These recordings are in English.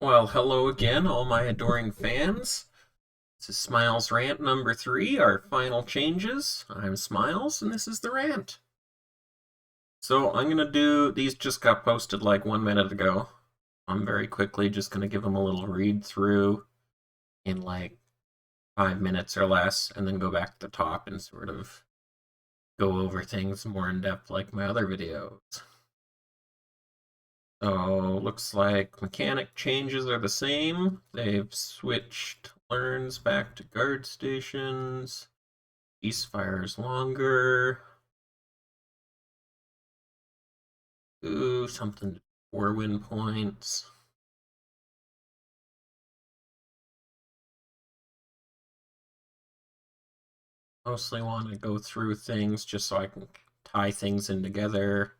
Well, hello again, all my adoring fans. This is Smiles Rant number 3, our final changes. I'm Smiles, and this is the rant. So I'm gonna do, these just got posted like 1 minute ago. I'm very quickly just gonna give them a little read through in like 5 minutes or less, and then go back to the top and sort of go over things more in depth like my other videos. So looks like mechanic changes are the same. They've switched learns back to guard stations. Ceasefire is longer. Ooh, something 4 win points. Mostly want to go through things just so I can tie things in together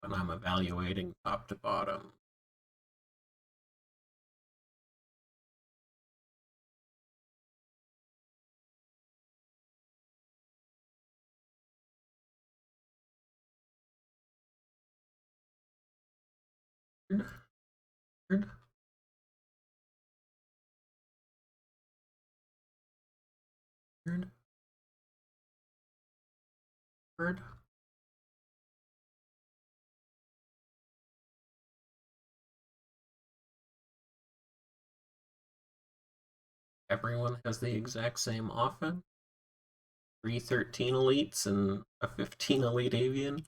when I'm evaluating top to bottom. Weird. Weird. Weird. Everyone has the exact same offense. 313 elites and a 15 elite avian.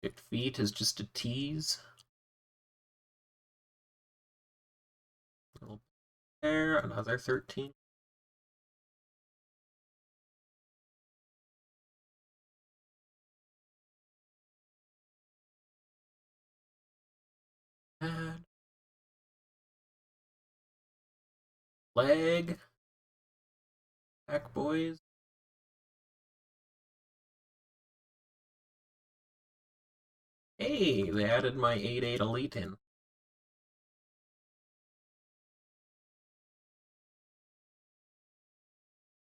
Kicked feet is just a tease. There, another 13. Add. Leg. Back boys. Hey, they added my 8-8 elite in.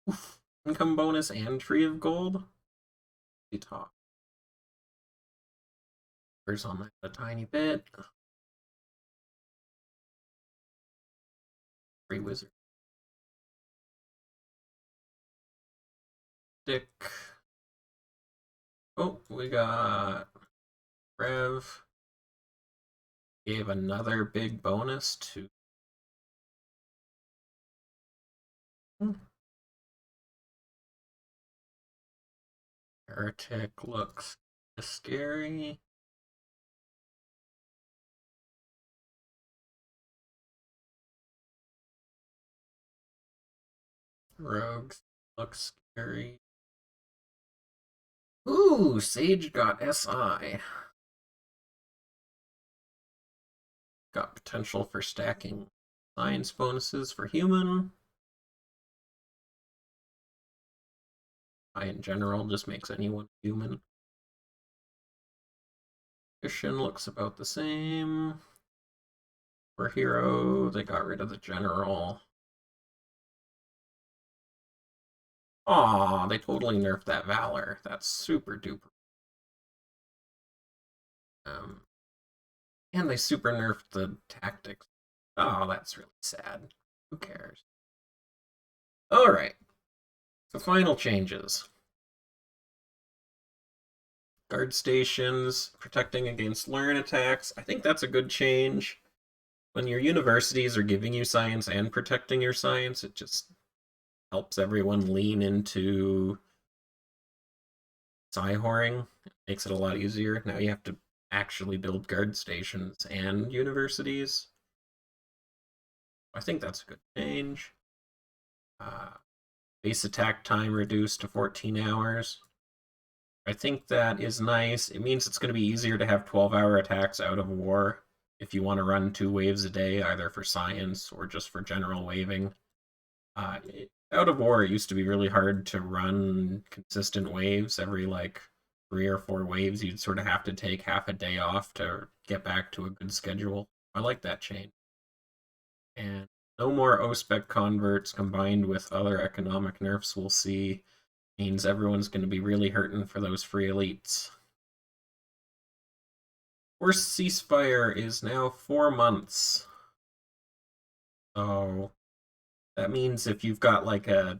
Oof. Income bonus and tree of gold. Top. Where's on that a tiny bit. Free wizard. Stick. Oh, we got Rev. Gave another big bonus to. Heretic looks scary. Rogues looks scary. Ooh, Sage got SI. Got potential for stacking science bonuses for human. I, in general, just makes anyone human. Christian looks about the same. For hero, they got rid of the general. Aw, they totally nerfed that Valor. That's super duper. And they super nerfed the tactics. Oh, that's really sad. Who cares? Alright. The final changes. Guard stations, protecting against learn attacks. I think that's a good change. When your universities are giving you science and protecting your science, it just helps everyone lean into sci-whoring. It makes it a lot easier. Now you have to actually build guard stations and universities. I think that's a good change. Base attack time reduced to 14 hours. I think that is nice. It means it's going to be easier to have 12-hour attacks out of war if you want to run 2 waves a day, either for science or just for general waving. Out of war, it used to be really hard to run consistent waves. Every like 3 or 4 waves, you'd sort of have to take half a day off to get back to a good schedule. I like that change. And no more O-spec converts combined with other economic nerfs we'll see means everyone's going to be really hurting for those free elites. Forced ceasefire is now 4 months. So that means if you've got like a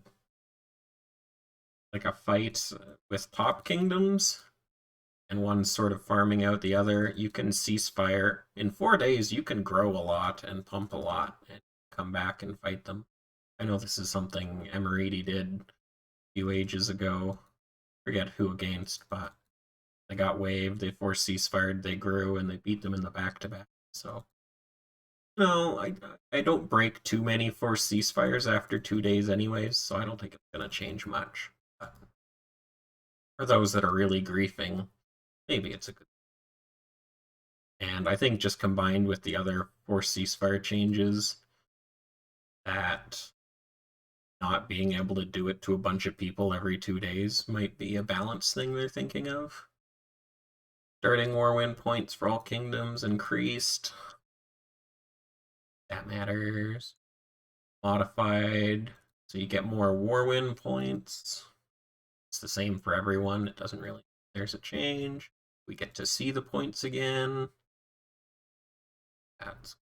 fight with top kingdoms and one's sort of farming out the other, you can ceasefire. In 4 days, you can grow a lot and pump a lot and come back and fight them. I know this is something Emirati did a few ages ago. Forget who against, but they got waved, they forced ceasefired, they grew, and they beat them in the back-to-back. So, no, I don't break too many forced ceasefires after 2 days anyways, so I don't think it's going to change much. But for those that are really griefing, maybe it's a good. And I think just combined with the other forced ceasefire changes, that not being able to do it to a bunch of people every 2 days might be a balance thing they're thinking of. Starting war win points for all kingdoms increased. That matters. Modified, so you get more war win points. It's the same for everyone. It doesn't really. There's a change. We get to see the points again. That's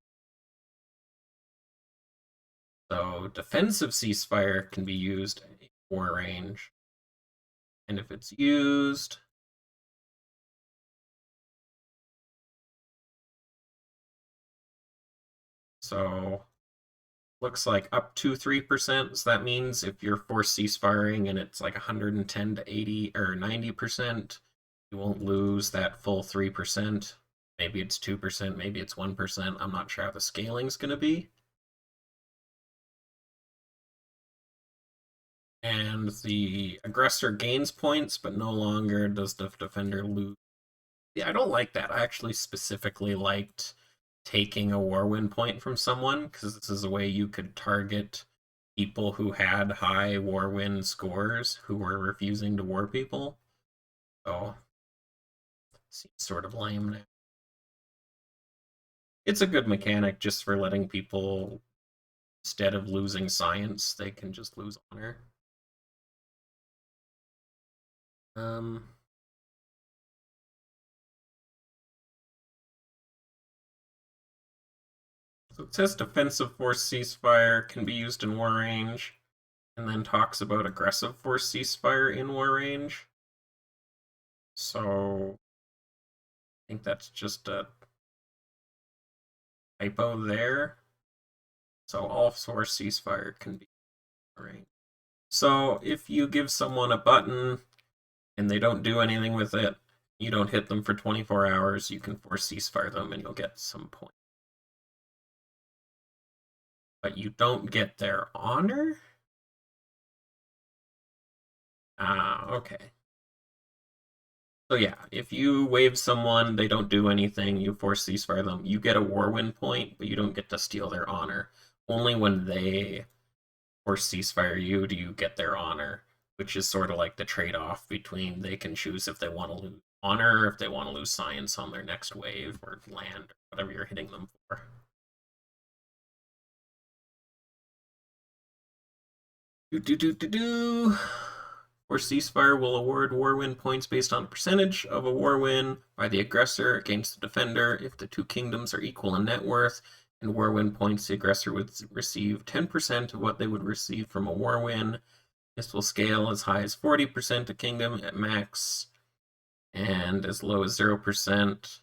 so defensive ceasefire can be used in war range, and if it's used, so looks like up to 3%. So that means if you're forced ceasefiring and it's like 110 to 80 or 90%, you won't lose that full 3%. Maybe it's 2%, maybe it's 1%. I'm not sure how the scaling's going to be. And the aggressor gains points, but no longer does the defender lose. Yeah, I don't like that. I actually specifically liked taking a war win point from someone, because this is a way you could target people who had high war win scores who were refusing to war people. So, seems sort of lame now. It's a good mechanic just for letting people, instead of losing science, they can just lose honor. Um, so it says defensive force ceasefire can be used in war range, and then talks about aggressive force ceasefire in war range. So I think that's just a typo there. So all force ceasefire can be war range. So if you give someone a button and they don't do anything with it, you don't hit them for 24 hours, you can force ceasefire them and you'll get some points. But you don't get their honor? Ah, okay. So yeah, if you wave someone, they don't do anything, you force ceasefire them, you get a war win point, but you don't get to steal their honor. Only when they force ceasefire you do you get their honor, which is sort of like the trade-off between they can choose if they want to lose honor, or if they want to lose science on their next wave, or land, or whatever you're hitting them for. Or ceasefire will award war win points based on a percentage of a war win by the aggressor against the defender. If the two kingdoms are equal in net worth and war win points, the aggressor would receive 10% of what they would receive from a war win. This will scale as high as 40% a kingdom at max, and as low as 0%.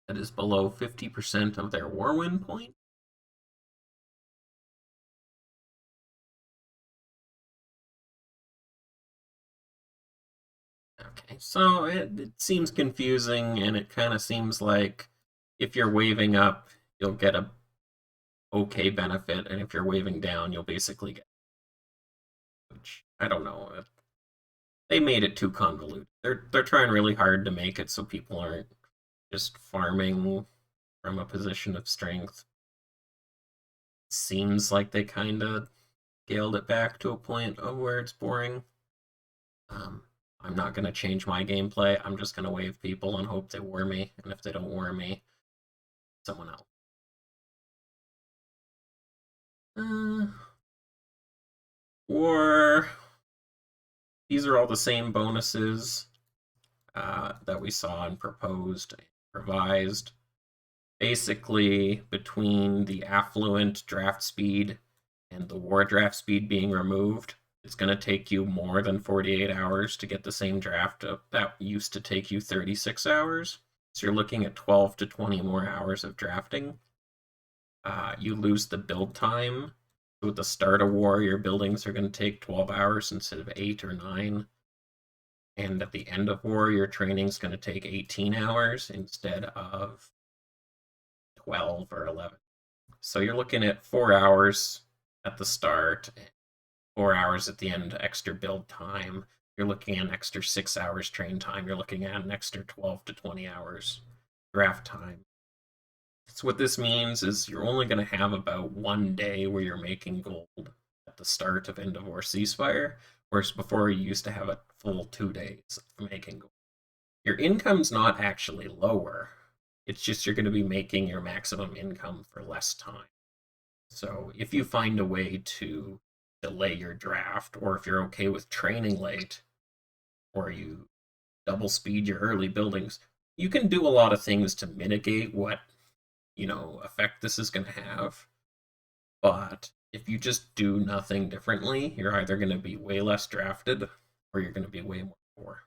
That is below 50% of their war win point. Okay, so it seems confusing, and it kind of seems like if you're waving up, you'll get a okay benefit, and if you're waving down, you'll basically get, which I don't know. They made it too convoluted. They're trying really hard to make it so people aren't just farming from a position of strength. Seems like they kind of scaled it back to a point of where it's boring. I'm not going to change my gameplay. I'm just going to wave people and hope they war me. And if they don't war me, someone else. War these are all the same bonuses that we saw in proposed and revised. Basically, between the affluent draft speed and the war draft speed being removed, it's going to take you more than 48 hours to get the same draft that used to take you 36 hours. So you're looking at 12 to 20 more hours of drafting. You lose the build time. So at the start of war, your buildings are going to take 12 hours instead of 8 or 9. And at the end of war, your training is going to take 18 hours instead of 12 or 11. So you're looking at 4 hours at the start, 4 hours at the end, extra build time. You're looking at an extra 6 hours train time. You're looking at an extra 12 to 20 hours draft time. So what this means is you're only going to have about 1 day where you're making gold at the start of End of War Ceasefire, whereas before you used to have a full 2 days of making gold. Your income's not actually lower. It's just you're going to be making your maximum income for less time. So if you find a way to delay your draft, or if you're okay with training late, or you double speed your early buildings, you can do a lot of things to mitigate what effect this is going to have. But if you just do nothing differently, you're either going to be way less drafted or you're going to be way more poor.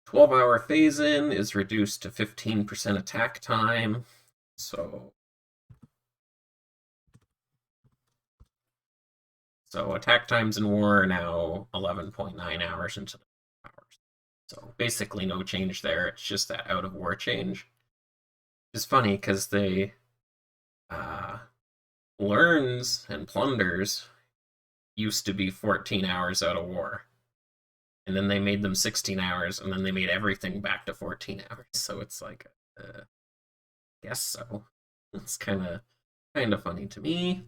12-hour phase-in is reduced to 15% attack time. So attack times in war are now 11.9 hours into the hours. So basically no change there. It's just that out of war change. It's funny because they learns and plunders used to be 14 hours out of war. And then they made them 16 hours, and then they made everything back to 14 hours. So it's like, guess so. It's kind of funny to me.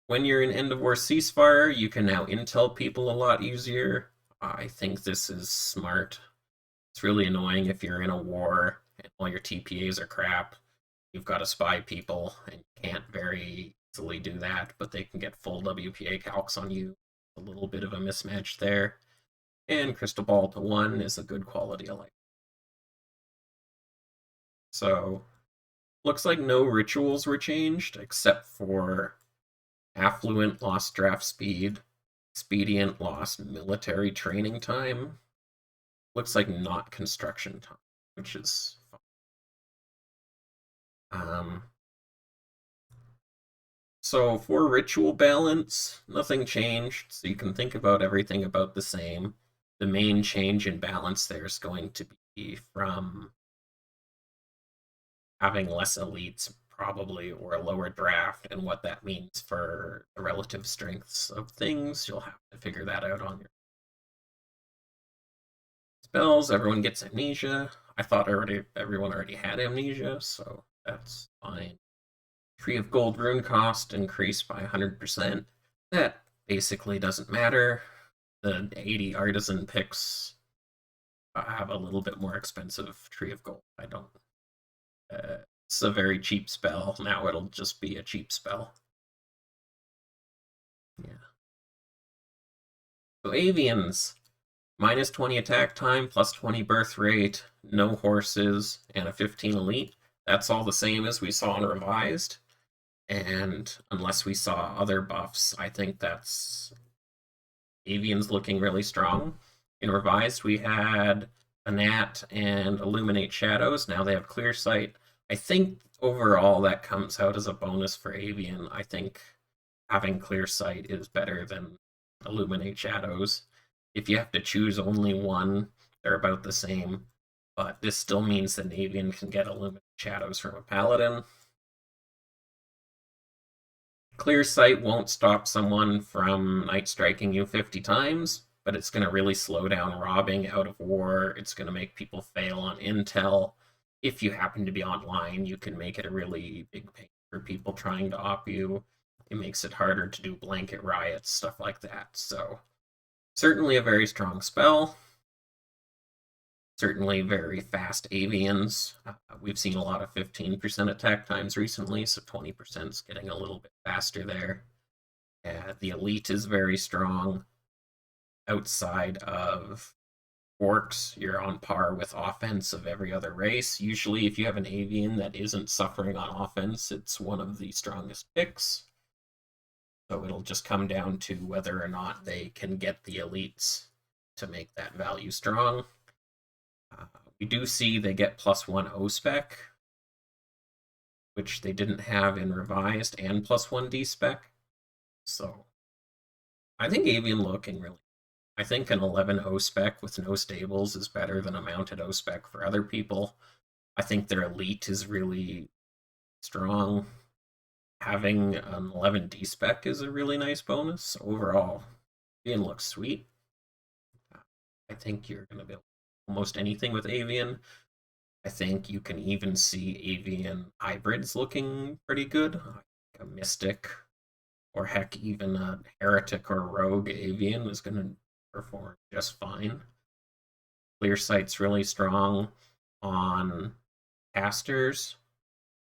When you're in End of War Ceasefire, you can now intel people a lot easier. I think this is smart. It's really annoying if you're in a war and all your TPAs are crap. You've got to spy people and you can't very easily do that, but they can get full WPA calcs on you. A little bit of a mismatch there. And Crystal Ball to 1 is a good quality of life. So, looks like no rituals were changed, except for Affluent lost draft speed, Expedient lost military training time. Looks like not construction time, which is fine. So for ritual balance, nothing changed, so you can think about everything about the same. The main change in balance there is going to be from having less elites, probably, or a lower draft, and what that means for the relative strengths of things. You'll have to figure that out on your spells. Everyone gets amnesia. I thought everyone already had amnesia, so that's fine. Tree of Gold rune cost increased by 100%. That basically doesn't matter. The 80 artisan picks have a little bit more expensive Tree of Gold. I don't. It's a very cheap spell. Now it'll just be a cheap spell. Yeah. So avians, minus 20 attack time, plus 20 birth rate, no horses, and a 15 elite. That's all the same as we saw in revised. And unless we saw other buffs, I think that's avians looking really strong. In revised, we had a Nat and Illuminate Shadows. Now they have Clear Sight. I think overall that comes out as a bonus for avian. I think having Clear Sight is better than Illuminate Shadows. If you have to choose only one, they're about the same. But this still means that an avian can get Illuminate Shadows from a paladin. Clear Sight won't stop someone from night striking you 50 times, but it's going to really slow down robbing out of war. It's going to make people fail on intel. If you happen to be online, you can make it a really big pain for people trying to op you. It makes it harder to do blanket riots, stuff like that. So, certainly a very strong spell. Certainly very fast avians. We've seen a lot of 15% attack times recently, so 20% is getting a little bit faster there. Yeah, the elite is very strong. Outside of orcs, you're on par with offense of every other race. Usually, if you have an avian that isn't suffering on offense, it's one of the strongest picks. So it'll just come down to whether or not they can get the elites to make that value strong. We do see they get +1 O-spec, which they didn't have in revised, and +1 D-spec. So I think avian looking really. I think an 11 O-spec with no stables is better than a mounted O-spec for other people. I think their elite is really strong. Having an 11 D-spec is a really nice bonus. Overall, avian looks sweet. I think you're going to be almost anything with avian. I think you can even see avian hybrids looking pretty good. Like a mystic, or heck, even a heretic or rogue avian is going to perform just fine. Clear sight's really strong on casters.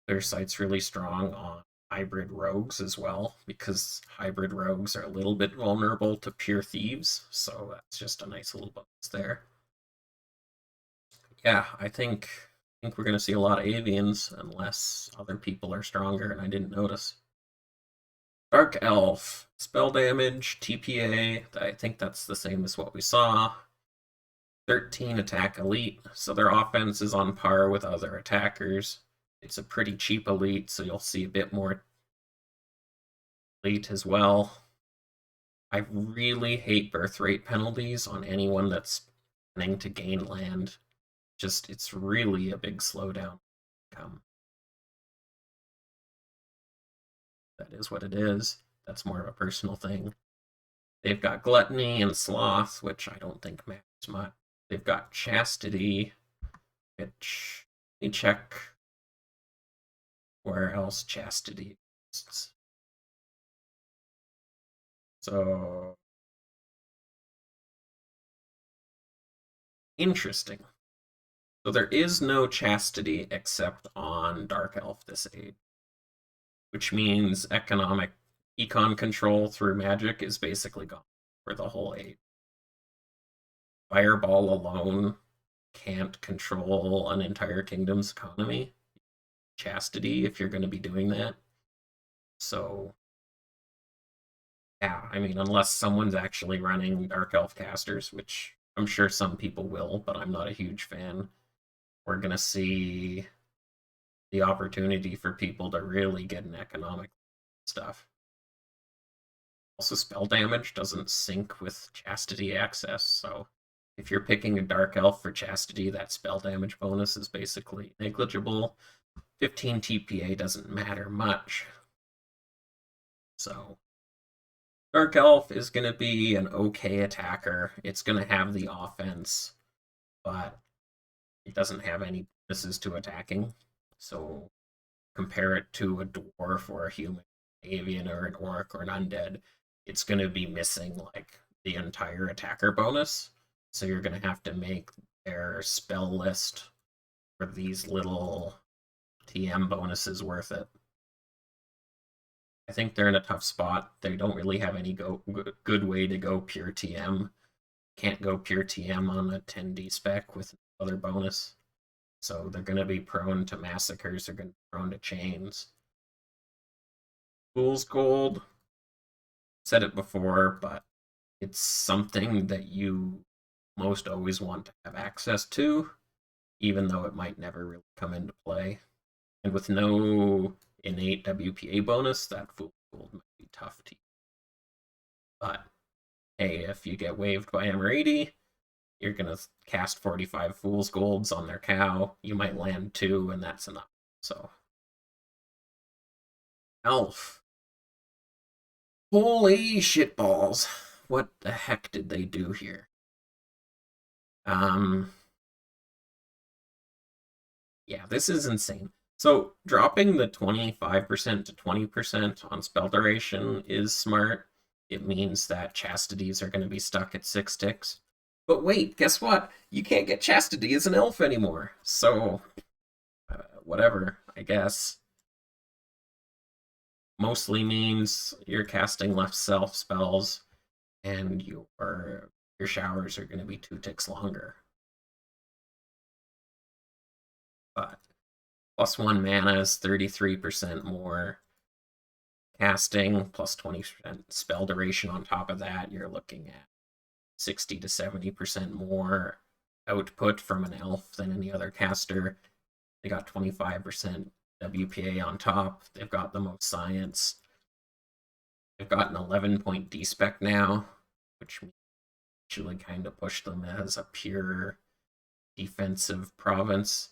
Clear sight's really strong on hybrid rogues as well, because hybrid rogues are a little bit vulnerable to pure thieves, so that's just a nice little bonus there. Yeah, I think we're going to see a lot of avians unless other people are stronger and I didn't notice. Dark Elf, spell damage, TPA, I think that's the same as what we saw. 13 attack elite, so their offense is on par with other attackers. It's a pretty cheap elite, so you'll see a bit more elite as well. I really hate birth rate penalties on anyone that's planning to gain land. Just, it's really a big slowdown. That is what it is. That's more of a personal thing. They've got Gluttony and Sloth, which I don't think matters much. They've got Chastity, which, let me check where else Chastity exists. So, interesting. So there is no Chastity except on Dark Elf this age, which means economic econ control through magic is basically gone for the whole age. Fireball alone can't control an entire kingdom's economy. Chastity, if you're going to be doing that. So, yeah, I mean, unless someone's actually running Dark Elf casters, which I'm sure some people will, but I'm not a huge fan, we're going to see the opportunity for people to really get an economic stuff. Also, spell damage doesn't sync with Chastity access, so if you're picking a Dark Elf for Chastity, that spell damage bonus is basically negligible. 15 TPA doesn't matter much. So, Dark Elf is going to be an okay attacker. It's going to have the offense, but it doesn't have any bonuses to attacking. So, compare it to a dwarf or a human, avian or an orc or an undead, it's going to be missing like the entire attacker bonus. So you're going to have to make their spell list for these little TM bonuses worth it. I think they're in a tough spot. They don't really have any good way to go pure TM. Can't go pure TM on a 10D spec with other bonus. So they're going to be prone to massacres. They're going to be prone to chains. Fool's Gold. Said it before, but it's something that you most always want to have access to, even though it might never really come into play. And with no innate WPA bonus, that Fool's Gold might be tough to use. But hey, if you get waived by Emeriti, you're going to cast 45 Fool's Golds on their cow. You might land 2, and that's enough. So, Elf. Holy shitballs. What the heck did they do here? Yeah, this is insane. So dropping the 25% to 20% on spell duration is smart. It means that chastities are going to be stuck at 6 ticks. But wait, guess what? You can't get chastity as an elf anymore. So, whatever, I guess. mostly means you're casting less self spells, and your showers are going to be 2 ticks longer. But +1 mana is 33% more casting, plus 20% spell duration on top of that. You're looking at 60 to 70% more output from an elf than any other caster. They got 25% WPA on top. They've got the most science. They've got an 11-point D-spec now, which actually kind of pushed them as a pure defensive province.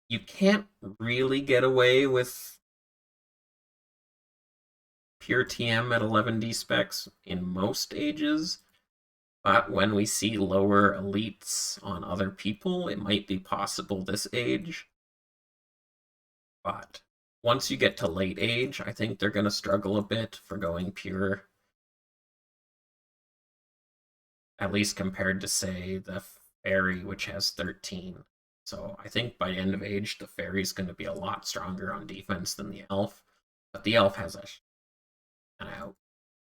You can't really get away with pure TM at 11 D-specs in most ages, but when we see lower elites on other people, it might be possible this age. But once you get to late age, I think they're going to struggle a bit for going pure. At least compared to, say, the fairy, which has 13. So I think by end of age, the fairy's going to be a lot stronger on defense than the elf. But the elf has a out.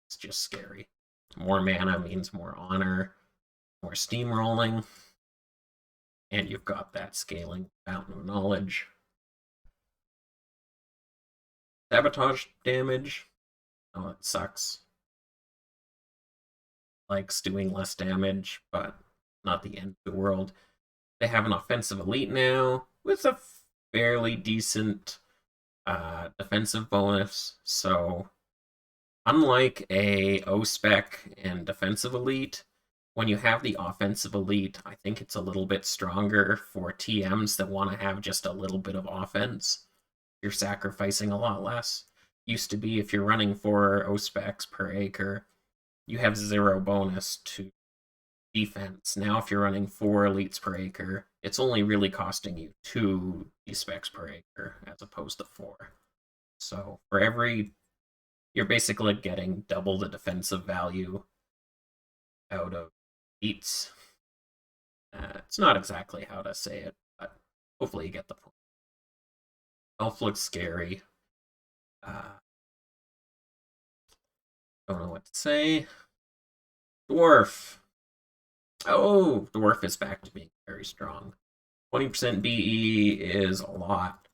It's just scary. More mana means more honor, more steamrolling, and you've got that scaling fountain of knowledge. Sabotage damage. Oh, it sucks. Likes doing less damage, but not the end of the world. They have an offensive elite now with a fairly decent defensive bonus. So unlike a O-spec and defensive elite, when you have the offensive elite, I think it's a little bit stronger for TMs that want to have just a little bit of offense. You're sacrificing a lot less. Used to be if you're running 4 O-specs per acre, you have 0 bonus to defense. Now if you're running 4 elites per acre, it's only really costing you 2 D-specs per acre as opposed to 4. So for every, you're basically getting double the defensive value out of elites. It's not exactly how to say it, but hopefully you get the point. Elf looks scary. Don't know what to say. Dwarf. Oh, Dwarf is back to being very strong. 20% BE is a lot.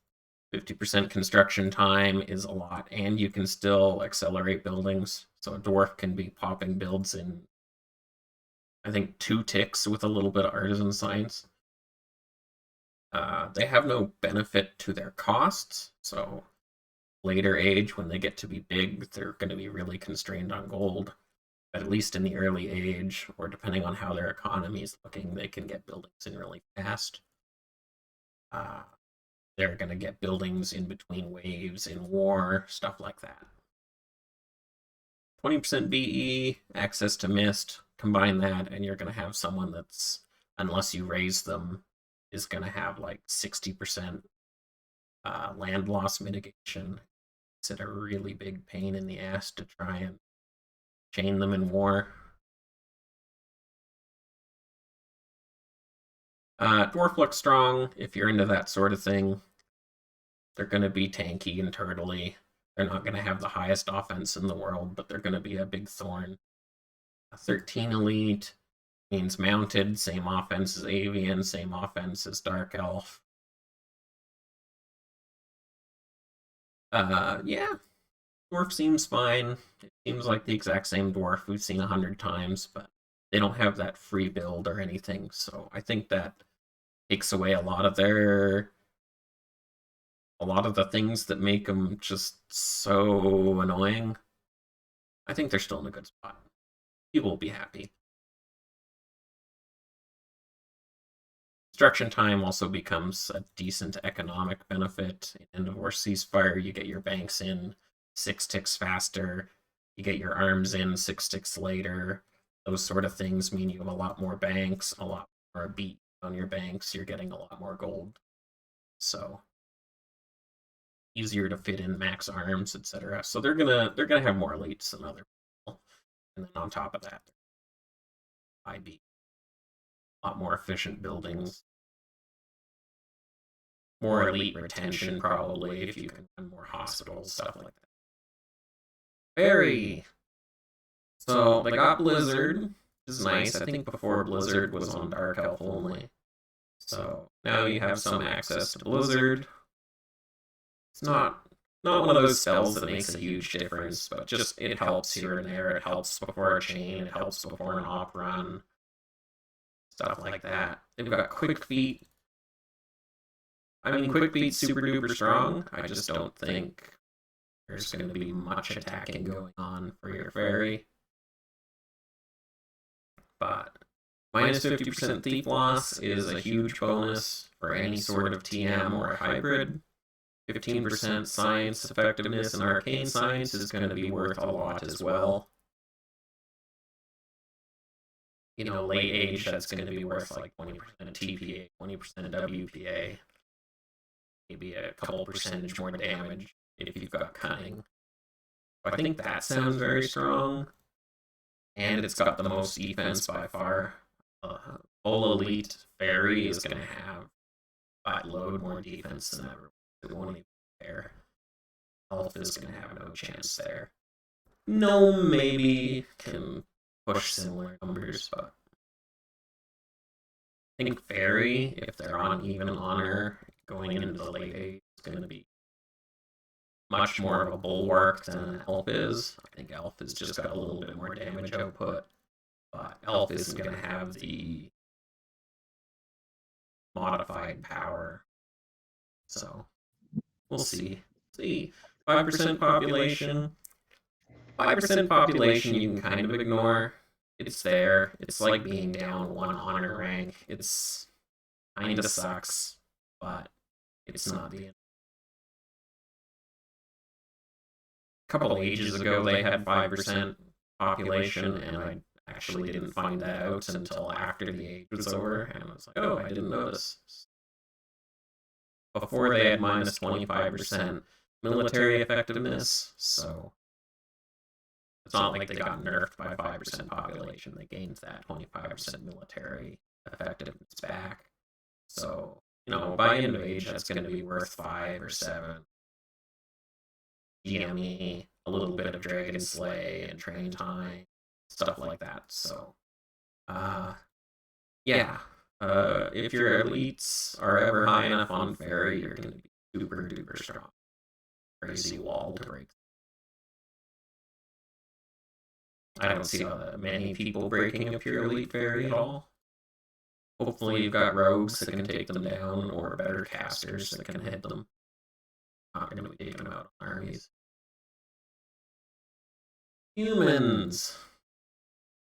50% construction time is a lot, and you can still accelerate buildings. So a Dwarf can be popping builds in, I think, 2 ticks with a little bit of artisan science. They have no benefit to their costs, so later age, when they get to be big, they're going to be really constrained on gold. But at least in the early age, or depending on how their economy is looking, they can get buildings in really fast. They're going to get buildings in between waves in war, stuff like that. 20% BE, access to mist, combine that, and you're going to have someone that's, unless you raise them, is going to have like 60% land loss mitigation. It's a really big pain in the ass to try and chain them in war. Dwarf looks strong if you're into that sort of thing. They're going to be tanky and turtly. They're not going to have the highest offense in the world, but they're going to be a big thorn. A 13 elite means mounted, same offense as Avian, same offense as Dark Elf. Yeah, Dwarf seems fine. It seems like the exact same Dwarf we've seen 100 times, but they don't have that free build or anything, so I think that takes away a lot of the things that make them just so annoying. I think they're still in a good spot. People will be happy. Construction time also becomes a decent economic benefit. In End of War Ceasefire, you get your banks in 6 ticks faster. You get your arms in 6 ticks later. Those sort of things mean you have a lot more banks, a lot more beat on your banks. You're getting a lot more gold. So easier to fit in max arms, etc. So they're gonna have more elites than other people. And then on top of that, IB. A lot more efficient buildings. More elite retention, probably, if you can run more hospitals, stuff like that. Fairy! So, they got Blizzard, which is nice. I think before Blizzard was on Dark Elf only. So, now you have some access to Blizzard. It's not one of those spells that makes a huge difference, but just it helps here and there. It helps before a chain, it helps before an op run, stuff like that. They've got Quick Feet. I mean, Quick Feet's super duper strong. I just don't think there's going to be much attacking going on for your fairy. But minus 50% thief loss is a huge bonus for any sort of TM or hybrid. 15% science effectiveness and arcane science is going to be worth a lot as well. You know, late age, that's going to be worth like 20% TPA, 20% WPA, maybe a couple percentage more damage if you've got cunning. I think that sounds very strong, and it's got the most defense by far. Full elite fairy is going to have by load more defense than ever. It won't even care. Elf is going to have no chance there. Gnome maybe can push similar numbers, but I think fairy, if they're on even honor going into the late age, is going to be much more of a bulwark than elf is. I think elf has just got a little bit more damage output, but elf isn't going to have the modified power. So we'll see. 5% population. 5% population you can kind of ignore. It's there. It's like being down one honor rank. It's kind of sucks, but it's not the end. A couple ages ago, they had 5% population, and I actually didn't find that out until after the age was over, and I was like, oh, I didn't notice. Before they had minus 25% military effectiveness, so it's not like they got nerfed by 5% population. They gained that 25% military effectiveness back. So, you know, by end of age, that's going to be worth 5 or 7. GME, a little bit of Dragon Slay and Train Time, stuff like that. So, yeah. If your elites are ever high enough on fairy, you're going to be super duper strong. Crazy wall to break. I don't see many people breaking a pure elite fairy at all. Hopefully you've got rogues that can take them down, or better casters that can hit them. Not going to be taking them out on armies. Humans.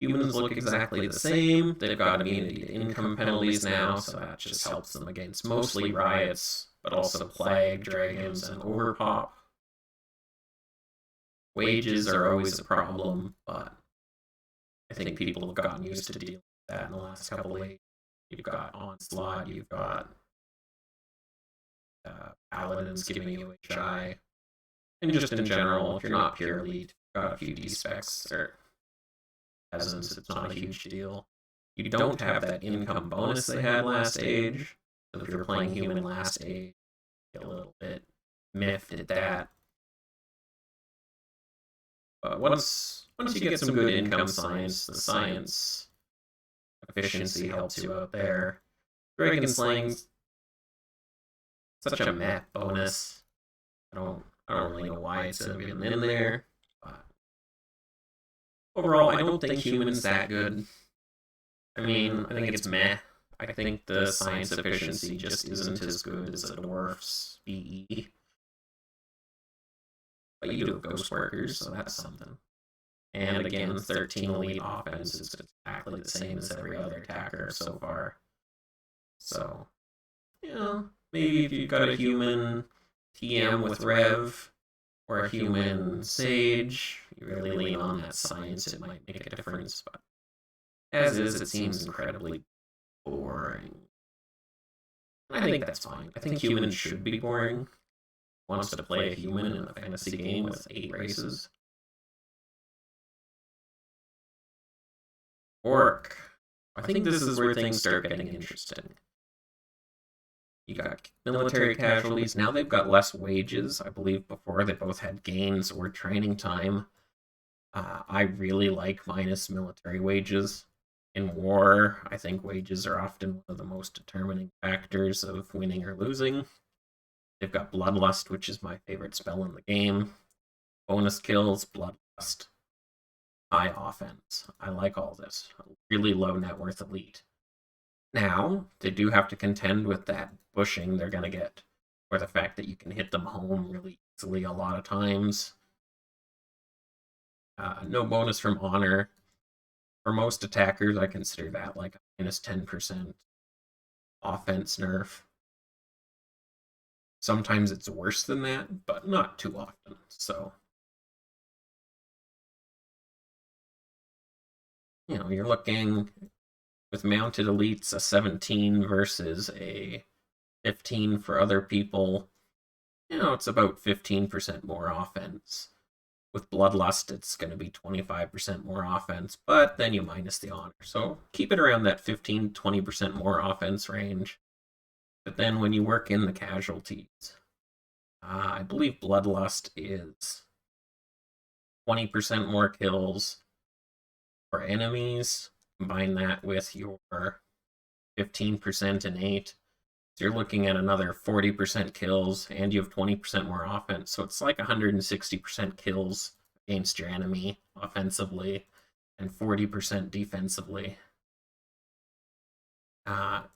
Humans look exactly the same. They've got immunity to income penalties now, so that just helps them against mostly riots, but also plague, dragons, and overpop. Wages are always a problem, but I think people have gotten used to dealing with that in the last couple of years. You've got Onslaught, you've got Paladins giving you HI, and just in general, if you're not pure elite, you've got a few D-specs, or peasants, it's not a huge deal. You don't have that income bonus they had last age, so if you're playing human last age, you get a little bit miffed at that. But once you get some good income science, the science efficiency helps you out there. Dragon Slaying's such a meh bonus. I don't really know why it's even in there, but overall, I don't think human's that good. I mean, I think it's meh. I think the science efficiency just isn't as good as a dwarf's BE. But you do have ghost workers, so that's something. And again, 13 elite offense is exactly the same as every other attacker so far. So, you know, maybe if you've got a human TM with Rev, or a human Sage, you really lean on that science, it might make a difference, but as is, it seems incredibly boring. I think that's fine. I think humans should be boring. Wants to play a human in a fantasy game with 8 races. Orc. I think this is where things start getting interesting. You got military casualties. Now they've got less wages. I believe before they both had gains or training time. I really like minus military wages. In war, I think wages are often one of the most determining factors of winning or losing. They've got Bloodlust, which is my favorite spell in the game. Bonus kills, Bloodlust, high offense. I like all this. Really low net worth elite. Now, they do have to contend with that bushing they're going to get, or the fact that you can hit them home really easily a lot of times. No bonus from Honor. For most attackers, I consider that like a minus 10% offense nerf. Sometimes it's worse than that, but not too often. So, you're looking with mounted elites a 17 versus a 15 for other people. It's about 15% more offense. With Bloodlust, it's going to be 25% more offense, but then you minus the honor. So keep it around that 15-20% more offense range. But then when you work in the casualties, I believe Bloodlust is 20% more kills for enemies. Combine that with your 15% innate. So you're looking at another 40% kills, and you have 20% more offense. So it's like 160% kills against your enemy offensively, and 40% defensively.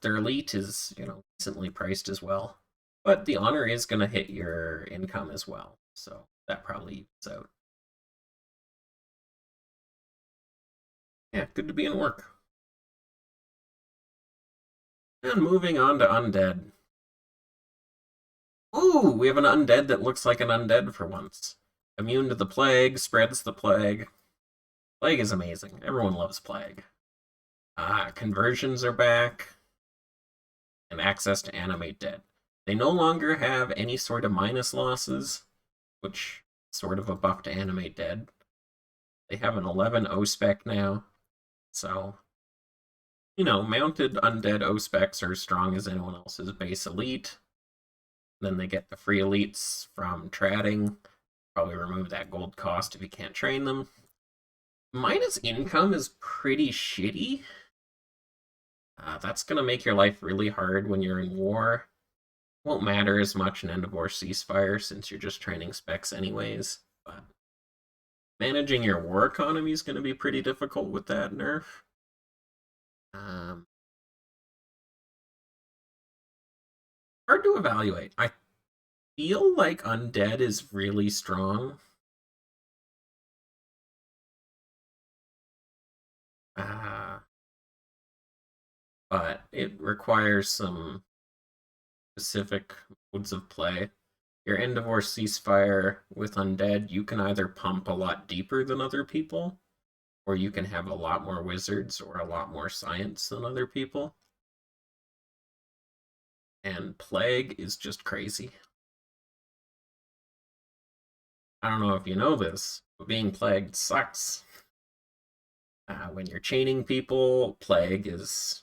Their elite is, decently priced as well. But the honor is going to hit your income as well. So that probably evens out. Yeah, good to be in work. And moving on to undead. Ooh, we have an undead that looks like an undead for once. Immune to the plague, spreads the plague. Plague is amazing. Everyone loves plague. Conversions are back. And access to animate dead. They no longer have any sort of minus losses, which is sort of a buff to animate dead. They have an 11 O-spec now. So, mounted undead O-specs are as strong as anyone else's base elite. Then they get the free elites from trading. Probably remove that gold cost if you can't train them. Minus income is pretty shitty. That's going to make your life really hard when you're in war. Won't matter as much in End of War Ceasefire since you're just training specs anyways. But managing your war economy is going to be pretty difficult with that nerf. Hard to evaluate. I feel like undead is really strong. But it requires some specific modes of play. Your End of War Ceasefire with undead, you can either pump a lot deeper than other people, or you can have a lot more wizards or a lot more science than other people. And plague is just crazy. I don't know if you know this, but being plagued sucks. When you're chaining people, plague is,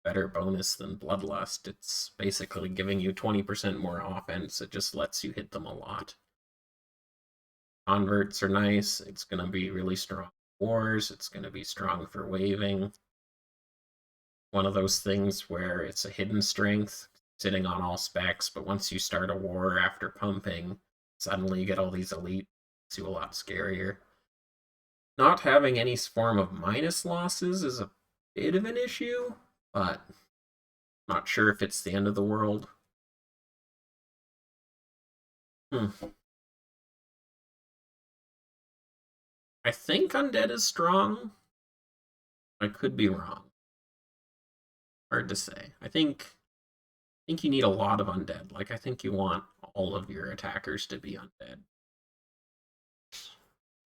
better bonus than bloodlust. It's basically giving you 20% more offense. It just lets you hit them a lot. Converts are nice. It's going to be really strong for wars. It's going to be strong for waving. One of those things where it's a hidden strength sitting on all specs, but once you start a war after pumping, suddenly you get all these elite. Makes you a lot scarier. Not having any form of minus losses is a bit of an issue, but not sure if it's the end of the world. I think undead is strong. I could be wrong. Hard to say. I think you need a lot of undead. Like I think you want all of your attackers to be undead.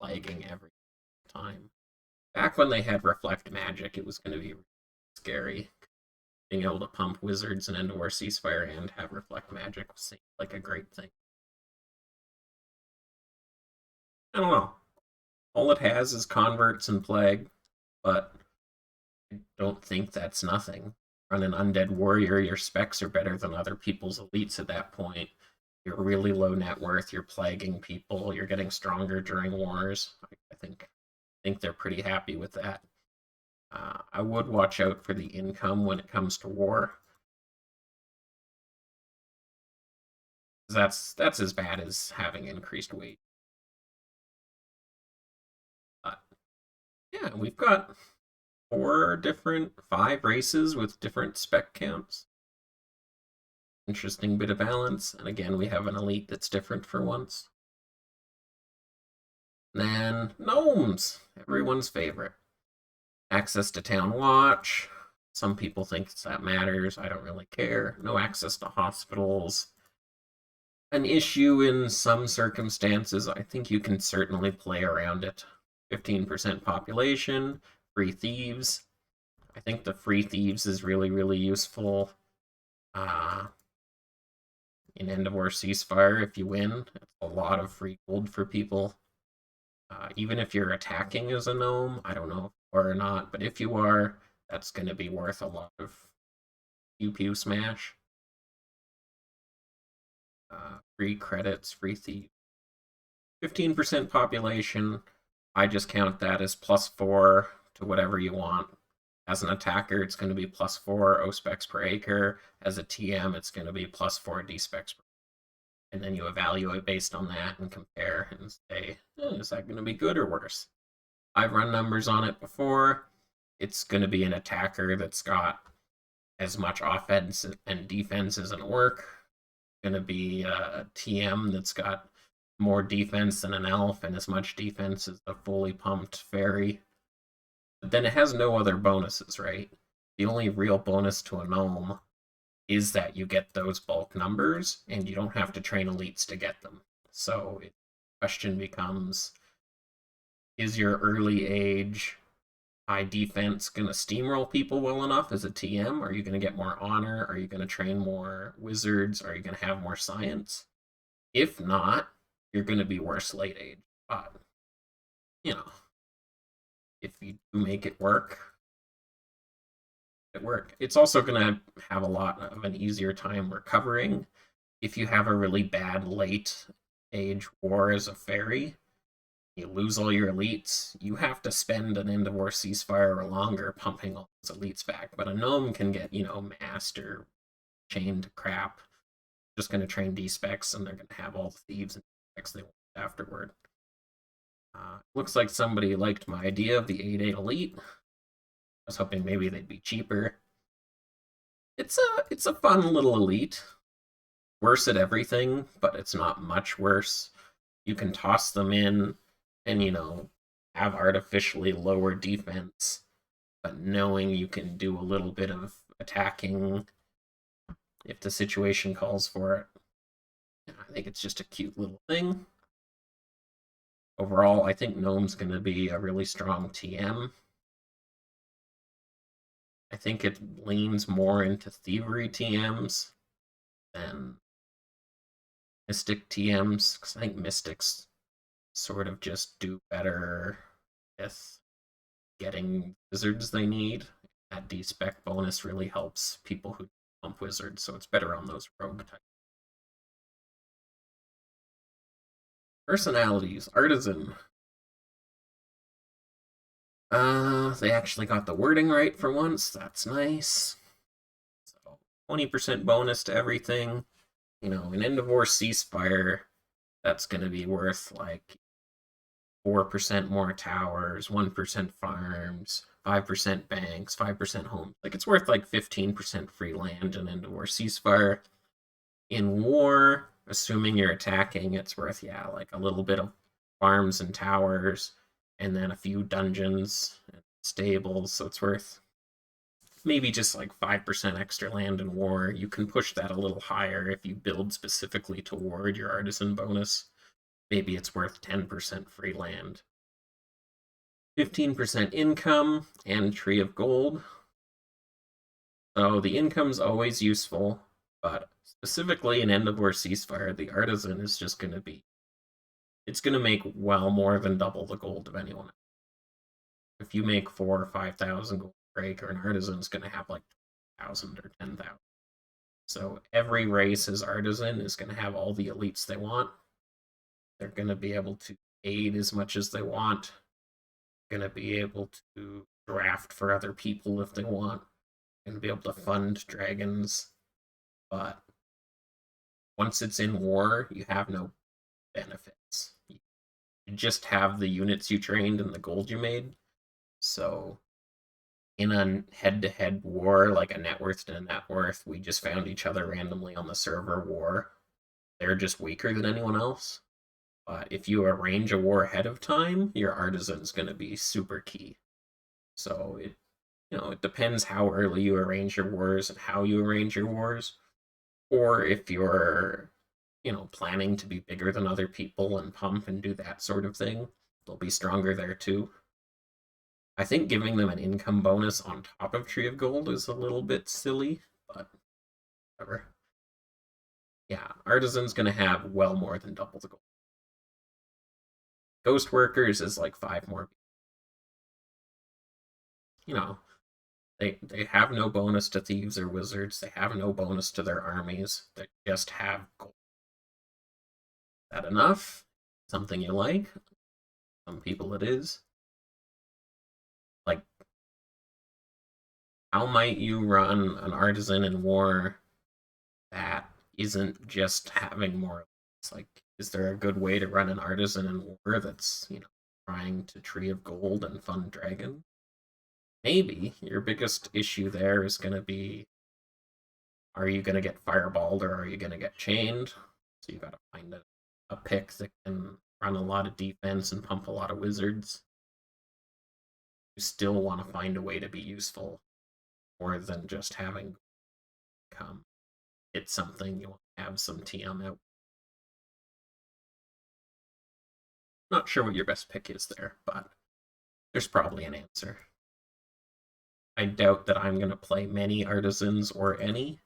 Lagging every time. Back when they had reflect magic, it was going to be scary. Being able to pump wizards and End of War Ceasefire and have reflect magic seemed like a great thing. I don't know. All it has is converts and plague, but I don't think that's nothing. Run an undead warrior, your specs are better than other people's elites at that point. You're really low net worth, you're plaguing people, you're getting stronger during wars. I think think they're pretty happy with that. I would watch out for the income when it comes to war. That's as bad as having increased weight. But yeah, we've got 5 races with different spec counts. Interesting bit of balance. And again, we have an elite that's different for once. Then gnomes, everyone's favorite. Access to town watch. Some people think that matters. I don't really care. No access to hospitals. An issue in some circumstances. I think you can certainly play around it. 15% population, free thieves. I think the free thieves is really, really useful. In End of War Ceasefire, if you win, it's a lot of free gold for people. Even if you're attacking as a gnome, I don't know if you are or not, but if you are, that's going to be worth a lot of pew-pew smash. Free credits, free thief. 15% population, I just count that as +4 to whatever you want. As an attacker, it's going to be +4 O-specs per acre. As a TM, it's going to be +4 D-specs per acre. And then you evaluate based on that and compare and say, is that going to be good or worse? I've run numbers on it before. It's going to be an attacker that's got as much offense and defense as an orc. It's going to be a TM that's got more defense than an elf and as much defense as a fully pumped fairy. But then it has no other bonuses, right? The only real bonus to a gnome is that you get those bulk numbers and you don't have to train elites to get them. So the question becomes, is your early age high defense going to steamroll people well enough as a TM? Are you going to get more honor? Are you going to train more wizards? Are you going to have more science? If not, you're going to be worse late age. But, if you do make it work, it's also going to have a lot of an easier time recovering. If you have a really bad late age war as a fairy, you lose all your elites, you have to spend an End of War Ceasefire or longer pumping all those elites back. But a gnome can get, massed or chained to crap. Just going to train D-specs, and they're going to have all the thieves and specs they want afterward. Looks like somebody liked my idea of the 8/8 elite. I was hoping maybe they'd be cheaper. It's a fun little elite. Worse at everything, but it's not much worse. You can toss them in and, have artificially lower defense, but knowing you can do a little bit of attacking if the situation calls for it. I think it's just a cute little thing. Overall, I think Gnome's going to be a really strong TM. I think it leans more into thievery TMs than mystic TMs, because I think mystics sort of just do better with getting wizards they need. That D-spec bonus really helps people who pump wizards, so it's better on those rogue types. Personalities, artisan. They actually got the wording right for once. That's nice. So 20% bonus to everything. In End of War Ceasefire, that's going to be worth like 4% more towers, 1% farms, 5% banks, 5% homes. Like, it's worth like 15% free land in End of War Ceasefire. In war, assuming you're attacking, it's worth, like a little bit of farms and towers, and then a few dungeons and stables, so it's worth maybe just like 5% extra land in war. You can push that a little higher if you build specifically toward your artisan bonus. Maybe it's worth 10% free land. 15% income and Tree of Gold. So the income's always useful, but specifically in End of War Ceasefire, the artisan is just going to be, it's going to make well more than double the gold of anyone. If you make 4,000 or 5,000 gold per acre, an artisan's going to have like 1,000 or 10,000. So every race's artisan is going to have all the elites they want. They're going to be able to aid as much as they want. Gonna be able to draft for other people if they want. Gonna be able to fund dragons, but once it's in war, you have no benefits. You just have the units you trained and the gold you made. So in a head-to-head war, like a net worth to a net worth, we just found each other randomly on the server war. They're just weaker than anyone else. But if you arrange a war ahead of time, your artisan's going to be super key. So it depends how early you arrange your wars and how you arrange your wars. Or if you're, planning to be bigger than other people and pump and do that sort of thing, they'll be stronger there too. I think giving them an income bonus on top of Tree of Gold is a little bit silly, but whatever. Yeah, Artisan's going to have well more than double the gold. Ghost Workers is like 5 more. They have no bonus to Thieves or Wizards. They have no bonus to their armies. They just have gold. Is that enough? Something you like? Some people it is. Like, how might you run an artisan in war that isn't just having more? It's like, is there a good way to run an artisan in war that's, trying to Tree of Gold and fund dragon? Maybe your biggest issue there is going to be, are you going to get fireballed or are you going to get chained? So you got to find a pick that can run a lot of defense and pump a lot of wizards. You still want to find a way to be useful more than just having come hit something. You want to have some TM out. Not sure what your best pick is there, but there's probably an answer. I doubt that I'm going to play many artisans or any.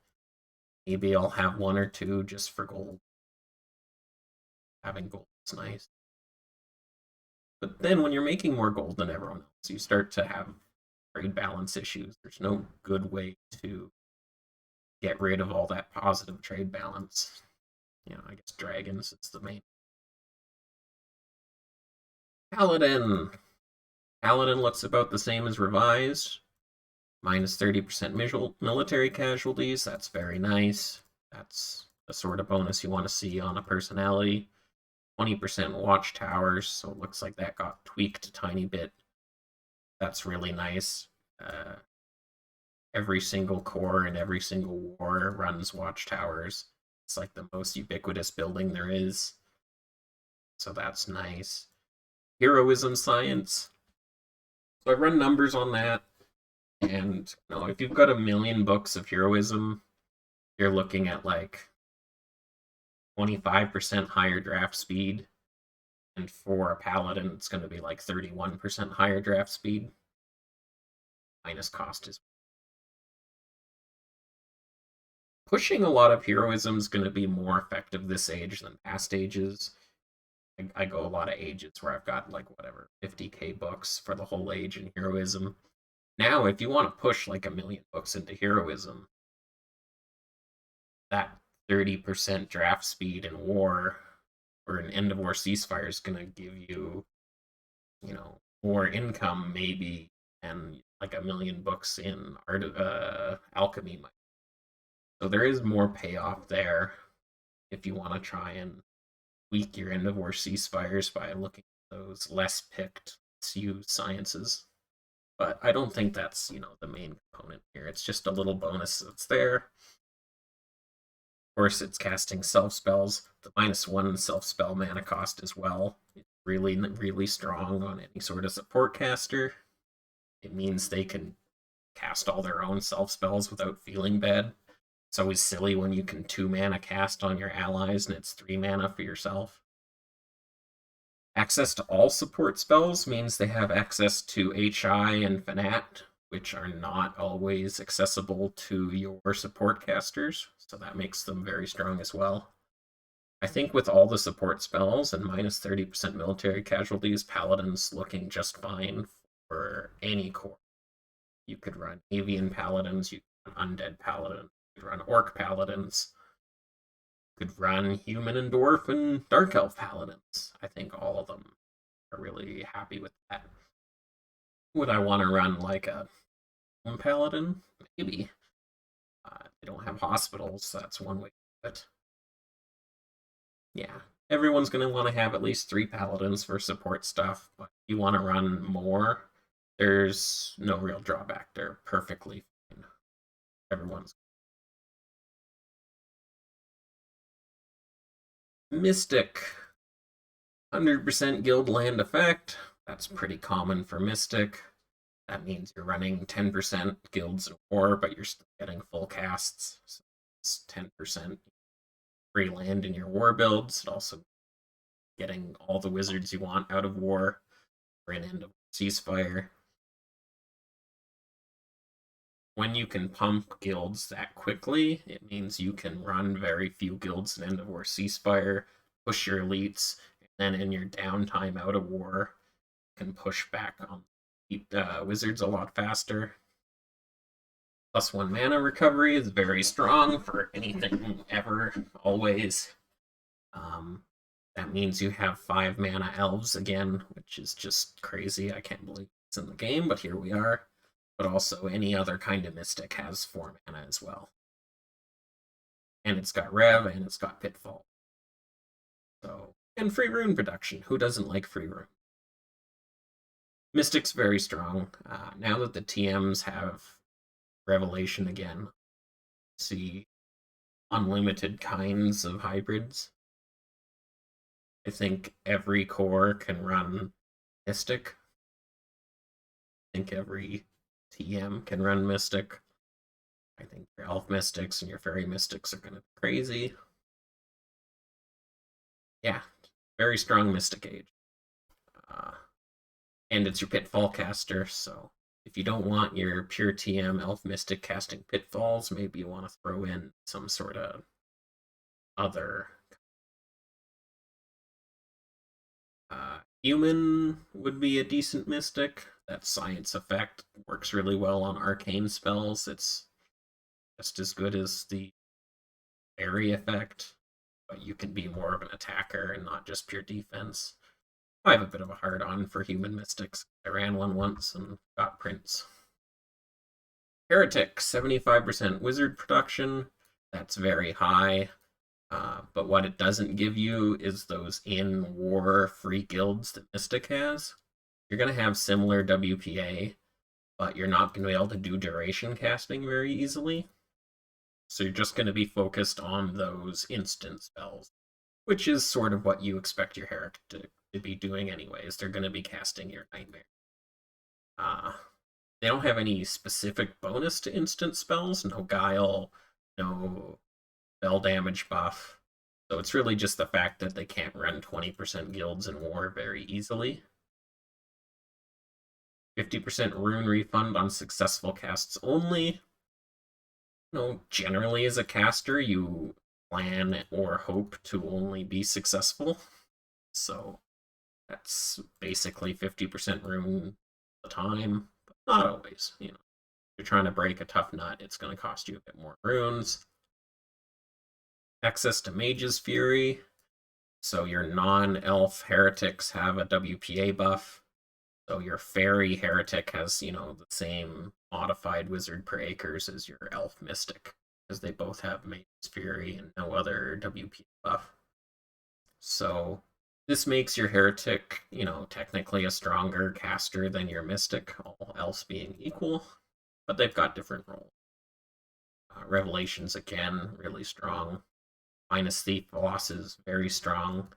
Maybe I'll have 1 or 2 just for gold. Having gold is nice. But then when you're making more gold than everyone else, you start to have trade balance issues. There's no good way to get rid of all that positive trade balance. I guess dragons is the main. Paladin. Paladin looks about the same as revised. Minus 30% military casualties. That's very nice. That's the sort of bonus you want to see on a personality. 20% watchtowers, so it looks like that got tweaked a tiny bit. That's really nice. Every single core and every single war runs watchtowers. It's like the most ubiquitous building there is. So that's nice. Heroism science. So I run numbers on that. And if you've got 1,000,000 books of heroism, you're looking at like 25% higher draft speed. And for a paladin, it's going to be like 31% higher draft speed. Minus cost is. Pushing a lot of heroism is going to be more effective this age than past ages. I go a lot of ages where I've got like 50k books for the whole age in heroism. Now, if you want to push like 1,000,000 books into heroism, that 30% draft speed in war or an end of war ceasefire is going to give you, more income maybe, and like 1,000,000 books in alchemy. So there is more payoff there if you want to try and tweak your end of war ceasefires by looking at those less picked sciences. But I don't think that's, the main component here. It's just a little bonus that's there. Of course, it's casting self spells. The -1 self spell mana cost as well. It's really, really strong on any sort of support caster. It means they can cast all their own self spells without feeling bad. It's always silly when you can 2 mana cast on your allies and it's 3 mana for yourself. Access to all support spells means they have access to HI and Fanat, which are not always accessible to your support casters, so that makes them very strong as well. I think with all the support spells and minus 30% military casualties, Paladin's looking just fine for any core. You could run Avian Paladins, you could run Undead Paladins, you could run Orc Paladins, you could run Human and Dwarf and Dark Elf Paladins. I think all of them are really happy with that. Would I want to run like a paladin? Maybe. They don't have hospitals, so that's one way. But yeah, everyone's going to want to have at least 3 paladins for support stuff. But if you want to run more, there's no real drawback. They're perfectly fine. Everyone's Mystic. 100% guild land effect. That's pretty common for Mystic. That means you're running 10% guilds in war, but you're still getting full casts. So it's 10% free land in your war builds. It also getting all the wizards you want out of war for an end of ceasefire. When you can pump guilds that quickly, it means you can run very few guilds in end of war ceasefire, push your elites, and then in your downtime out of war, you can push back on wizards a lot faster. +1 mana recovery is very strong for anything ever, always. That means you have 5 mana elves again, which is just crazy. I can't believe it's in the game, but here we are. But also any other kind of mystic has 4 mana as well. And it's got Rev and it's got Pitfall. So, and free rune production. Who doesn't like free rune? Mystic's very strong. Now that the TMs have Revelation again, see unlimited kinds of hybrids. I think every core can run Mystic. I think every TM can run Mystic. I think your Elf Mystics and your Fairy Mystics are going to be crazy. Yeah, very strong Mystic Age. And it's your Pitfall caster, so if you don't want your pure TM Elf Mystic casting Pitfalls, maybe you want to throw in some sort of other human would be a decent mystic. That science effect works really well on arcane spells. It's just as good as the fairy effect, but you can be more of an attacker and not just pure defense. I have a bit of a hard on for human mystics. I ran one once and got Prince. Heretic, 75% wizard production. That's very high. But what it doesn't give you is those in-war free guilds that Mystic has. You're going to have similar WPA, but you're not going to be able to do duration casting very easily. So you're just going to be focused on those instant spells, which is sort of what you expect your Heretic to be doing anyways. They're going to be casting your Nightmare. They don't have any specific bonus to instant spells, no Guile, no spell damage buff. So it's really just the fact that they can't run 20% guilds in war very easily. 50% rune refund on successful casts only. Generally as a caster, you plan or hope to only be successful. So that's basically 50% rune at the time, but not always. If you're trying to break a tough nut, it's going to cost you a bit more runes. Access to Mage's Fury. So your non-elf heretics have a WPA buff. So your fairy heretic has, the same modified wizard per acres as your elf mystic, because they both have Mage's Fury and no other WPA buff. So this makes your heretic, technically a stronger caster than your mystic, all else being equal, but they've got different roles. Revelations, again, really strong. Minus Thief losses, very strong.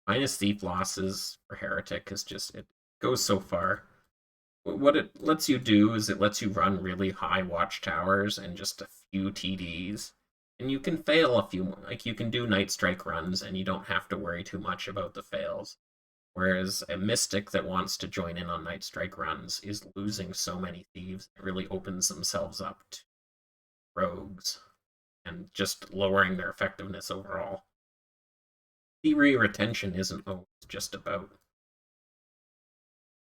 Minus Thief losses for Heretic is just, it goes so far. What it lets you do is it lets you run really high watchtowers and just a few TDs. And you can fail a few, like you can do Night Strike runs and you don't have to worry too much about the fails. Whereas a Mystic that wants to join in on Night Strike runs is losing so many Thieves, it really opens themselves up to rogues and just lowering their effectiveness overall. Theory retention isn't always just about,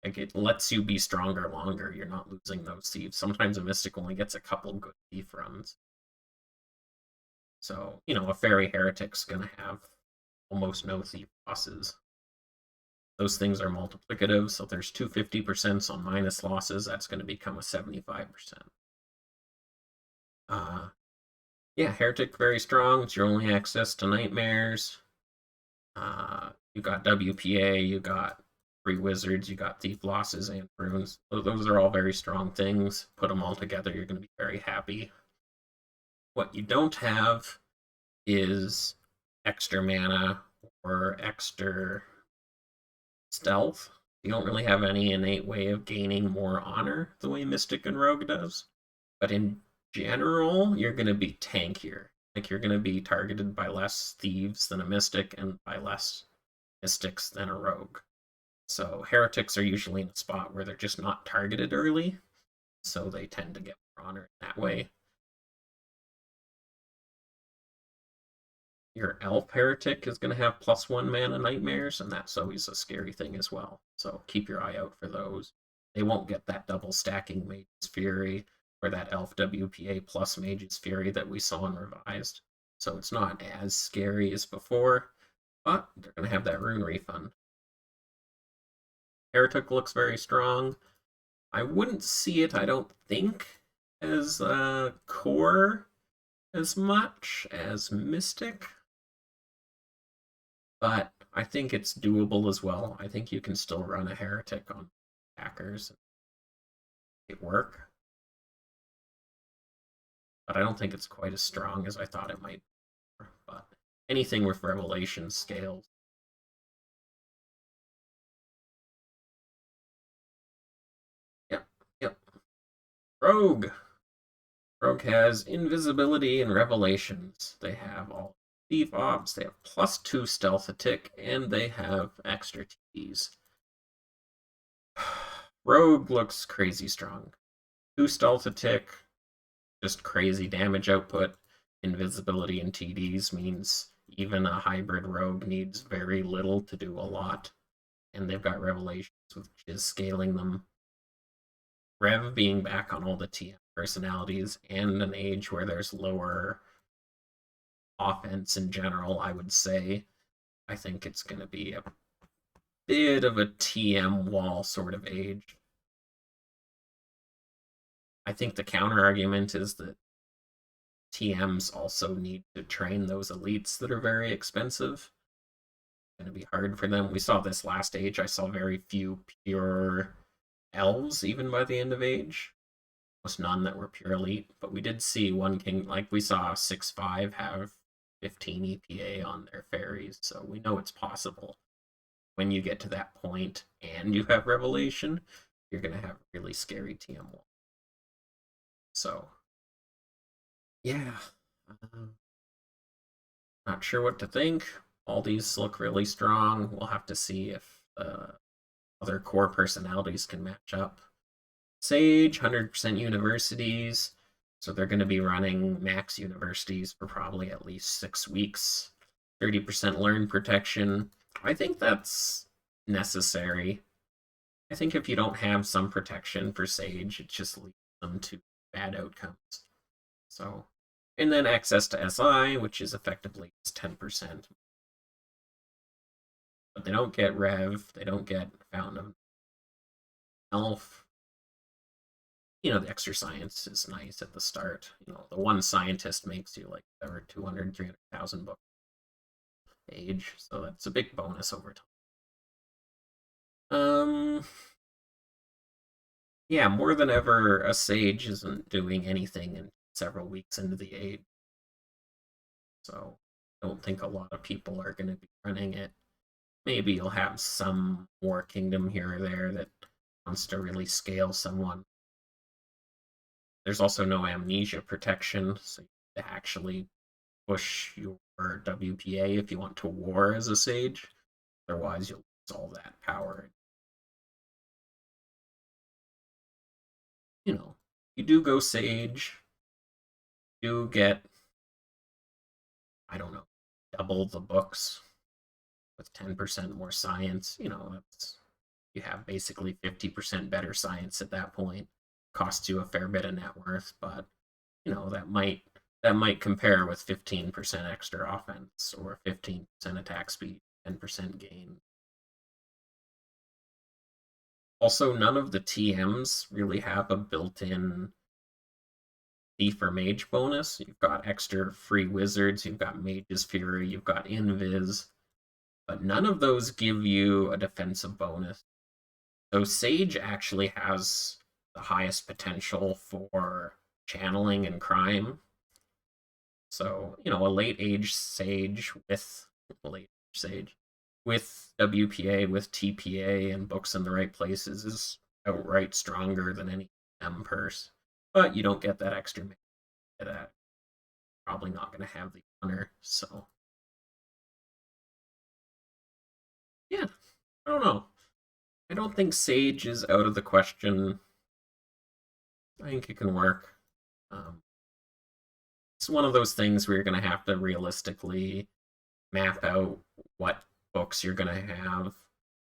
it lets you be stronger longer. You're not losing those thieves. Sometimes a mystic only gets a couple good thief runs. So, a fairy heretic's gonna have almost no thief losses. those things are multiplicative, so there's two 50% on minus losses. That's going to become a 75%. Yeah, Heretic very strong. It's your only access to nightmares. You got WPA, you got Free Wizards, you got Thief Losses and Runes. Those are all very strong things. Put them all together, you're going to be very happy. What you don't have is extra mana or extra stealth. You don't really have any innate way of gaining more honor the way Mystic and Rogue does. But in general, you're going to be tankier. Like, you're going to be targeted by less thieves than a Mystic and by less mystics than a rogue. So heretics are usually in a spot where they're just not targeted early, so they tend to get more honor that way. Your elf heretic is going to have +1 mana nightmares, and that's always a scary thing as well. So keep your eye out for those. They won't get that double stacking Mage's Fury or that elf WPA plus Mage's Fury that we saw in Revised. So it's not as scary as before, but they're going to have that rune refund. Heretic looks very strong. I wouldn't see it, I don't think, as core as much as Mystic, but I think it's doable as well. I think you can still run a Heretic on hackers and make it work. But I don't think it's quite as strong as I thought it might be. But anything with Revelation scales. Yep. Rogue. Rogue has invisibility and revelations. They have all thief ops, they have +2 stealth attack, and they have extra TDs. Rogue looks crazy strong. 2 stealth attack, just crazy damage output. Invisibility and TDs means even a hybrid rogue needs very little to do a lot. And they've got revelations, which is scaling them. Rev being back on all the TM personalities and an age where there's lower offense in general, I would say. I think it's going to be a bit of a TM wall sort of age. I think the counter argument is that TMs also need to train those elites that are very expensive. It's going to be hard for them. We saw this last age. I saw very few pure elves, even by the end of age. Almost none that were pure elite. But we did see one king, like we saw 6/5 have 15 EPA on their fairies. So we know it's possible. When you get to that point and you have Revelation, you're going to have really scary TM wall. So, yeah. Not sure what to think. All these look really strong. We'll have to see if other core personalities can match up. Sage, 100% universities. So they're going to be running max universities for probably at least 6 weeks. 30% learn protection. I think that's necessary. I think if you don't have some protection for Sage, it just leads them to bad outcomes. So, and then access to SI, which is effectively 10%. But they don't get Rev, they don't get Fountain of Elf. You know, the extra science is nice at the start. You know, the one scientist makes you like over 200, 300,000 book age, so that's a big bonus over time. Yeah, more than ever, a Sage isn't doing anything in several weeks into the age. So I don't think a lot of people are going to be running it. Maybe you'll have some War Kingdom here or there that wants to really scale someone. There's also no amnesia protection, so you have to actually push your WPA if you want to war as a Sage. Otherwise, you'll lose all that power. You know, you do go Sage, you do get, I don't know, double the books with 10% more science. You know, you have basically 50% better science at that point. Costs you a fair bit of net worth, but you know, that might compare with 15% extra offense or 15% attack speed, 10% gain. Also, none of the TMs really have a built-in Thief or Mage bonus. You've got extra free wizards, you've got Mage's Fury, you've got Invis, but none of those give you a defensive bonus. So Sage actually has the highest potential for channeling and crime. So, a late age Sage with WPA, with TPA, and books in the right places is outright stronger than any M purse. But you don't get that extra that. Probably not going to have the honor, so. Yeah, I don't know. I don't think Sage is out of the question. I think it can work. It's one of those things where you're going to have to realistically map out what books you're going to have,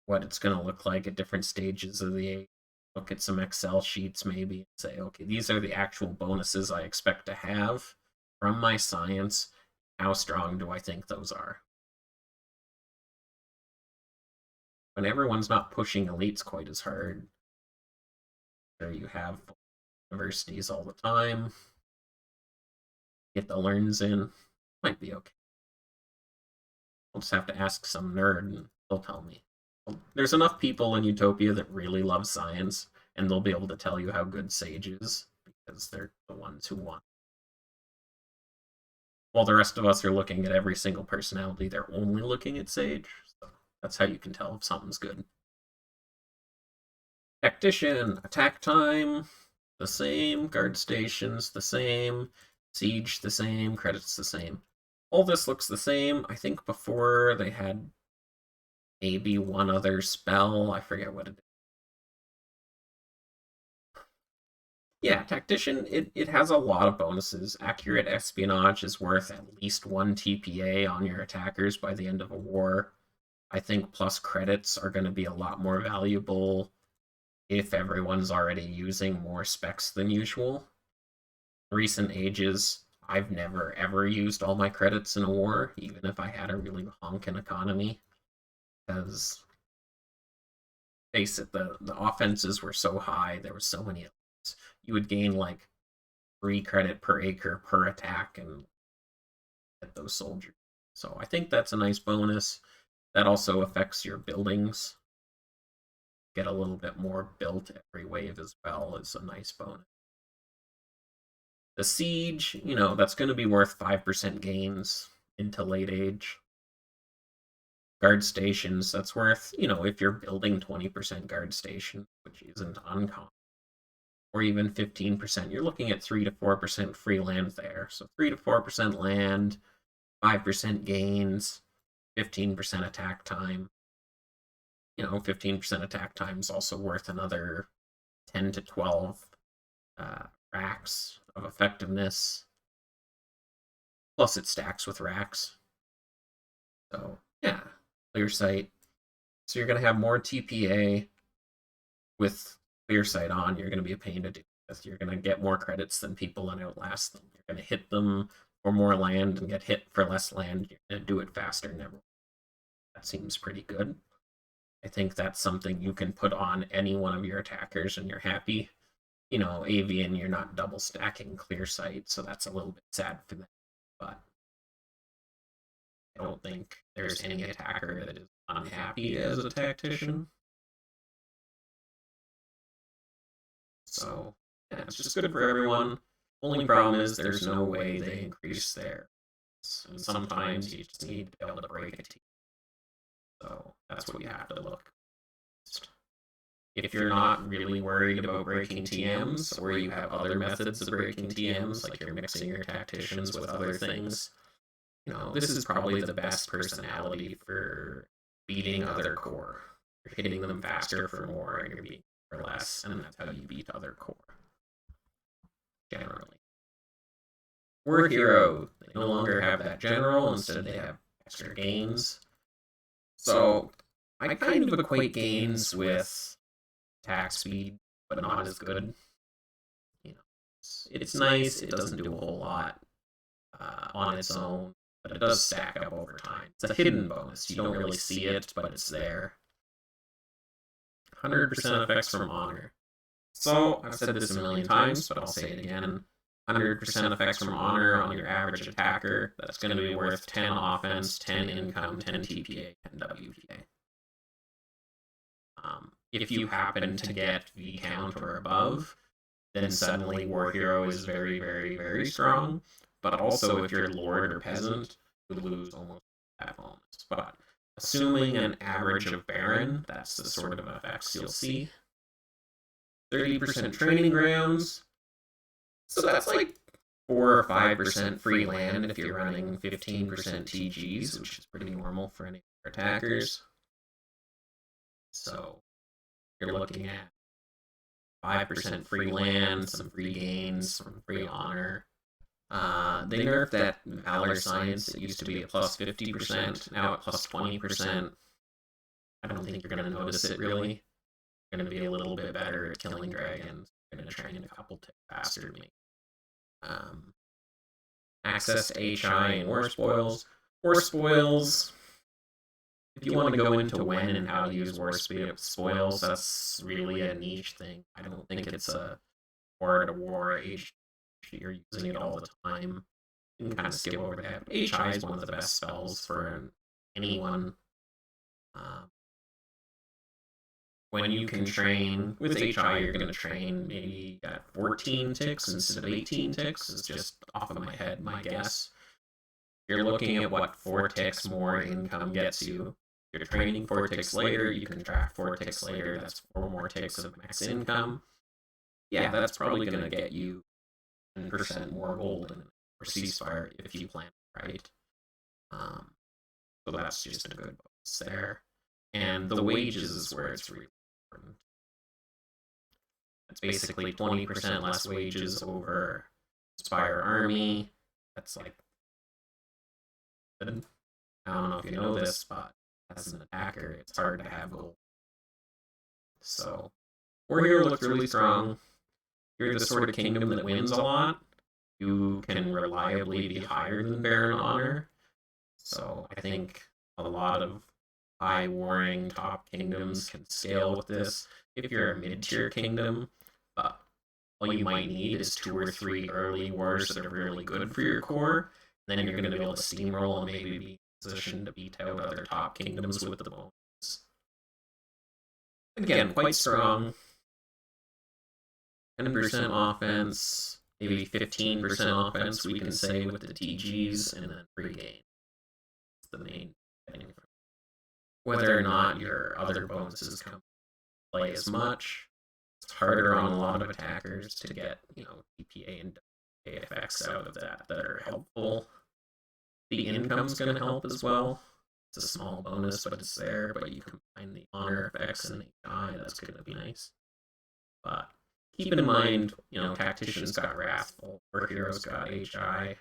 what it's going to look like at different stages of the age. Look at some Excel sheets maybe and say, okay, these are the actual bonuses I expect to have from my science. How strong do I think those are? When everyone's not pushing elites quite as hard, there you have universities all the time. Get the learns in, might be okay. I'll just have to ask some nerd and they'll tell me. There's enough people in Utopia that really love science, and they'll be able to tell you how good Sage is, because they're the ones who want. While the rest of us are looking at every single personality, they're only looking at Sage. So that's how you can tell if something's good. Tactician, attack time, the same. Guard stations, the same. Siege, the same. Credits, the same. All this looks the same. I think before they had maybe one other spell. I forget what it is. Yeah, Tactician, it has a lot of bonuses. Accurate Espionage is worth at least 1 TPA on your attackers by the end of a war. I think plus credits are going to be a lot more valuable if everyone's already using more specs than usual. In recent ages, I've never ever used all my credits in a war, even if I had a really honkin' economy. Because, face it, the offenses were so high, there were so many elites. You would gain like 3 credit per acre per attack and get those soldiers. So I think that's a nice bonus. That also affects your buildings. Get a little bit more built every wave as well is a nice bonus. The siege, that's going to be worth 5% gains into late age. Guard stations, that's worth, if you're building 20% guard station, which isn't uncommon, or even 15%, you're looking at 3 to 4% free land there. So 3 to 4% land, 5% gains, 15% attack time. 15% attack time is also worth another 10 to 12 racks of effectiveness. Plus it stacks with racks. So, yeah, clear sight. So you're going to have more TPA with clear sight on. You're going to be a pain to do with. You're going to get more credits than people and outlast them. You're going to hit them for more land and get hit for less land. You're going to do it faster never. That seems pretty good. I think that's something you can put on any one of your attackers and you're happy. Avian, you're not double stacking clear sight, so that's a little bit sad for them. But I don't think there's any attacker that is unhappy as a tactician. So, yeah, it's just good for everyone. Only problem is there's no way they increase their. And sometimes you just need to be able to break a team. So that's what you have to look. If you're not really worried about breaking TMs, or you have other methods of breaking TMs, like you're mixing your tacticians with other things, this is probably the best personality for beating other core. You're hitting them faster for more, and you're beating for less, and that's how you beat other core. Generally. War Hero, they no longer have that general, instead they have extra gains. So I kind of equate gains with attack speed, but not as good. It's nice. It doesn't do a whole lot on its own, but it does stack up over time. It's a hidden bonus. You don't really see it, but it's there. 100% effects from honor. So, I've said this a million times, but I'll say it again. 100% effects from honor on your average attacker. That's going to be worth 10 offense, 10 income, 10 TPA, 10 WPA. If you happen to get V count or above, then suddenly War Hero is very, very, very strong. But also, if you're Lord or Peasant, you lose almost that bonus. But assuming an average of Baron, that's the sort of effects you'll see. 30% training grounds. So that's like 4 or 5% free land if you're running 15% TGs, which is pretty normal for any attackers. So you're looking at 5% free land, some free gains, some free honor. They nerfed that Valor Science. It used to be at plus 50%, now at plus 20%. I don't think you're going to notice it really. You're going to be a little bit better at killing dragons. You're going to train a couple ticks faster, maybe. Access to HI and War Spoils. War Spoils, if you want to go into when and how to use War Spoils, that's really a niche thing. I don't think it's a war-to-war age. You're using it all the time. You can kind of skip over that. HI is one of the best spells for anyone. When you can train with HI, you're going to train maybe at 14 ticks instead of 18 ticks. Is just off of my head, my guess. You're looking at what 4 ticks more income gets you. You're training 4 ticks later, you can draft 4 ticks later, that's 4 more ticks of max income. Yeah, that's probably going to get you 10% more gold or Ceasefire if you plan it right. So that's just a good bonus there. And the wages is where it's really important. It's basically 20% less wages over Spire Army. That's like, I don't know if you know this, but as an attacker, it's hard to have gold. So, War Hero looks really strong. You're the sort of kingdom that wins a lot. You can reliably be higher than Baron Honor. So, I think a lot of high warring top kingdoms can scale with this. If you're a mid-tier kingdom, all you might need is 2 or 3 early wars that are really good for your core. Then you're going to be able to steamroll and maybe be in position to beat out other top kingdoms with the bonus. Again, quite strong. 10% offense, maybe 15% offense, we can say, with the TGs, and then free gain. That's the main thing. Whether or not your other bonuses come play as much, it's harder on a lot of attackers to get, DPA and WPA effects out of that are helpful. The income's going to help as well. It's a small bonus, but it's there, but you combine the honor effects and the HI, that's going to be nice. But keep in mind, Tactician's got Wrathful, War Hero's got HI.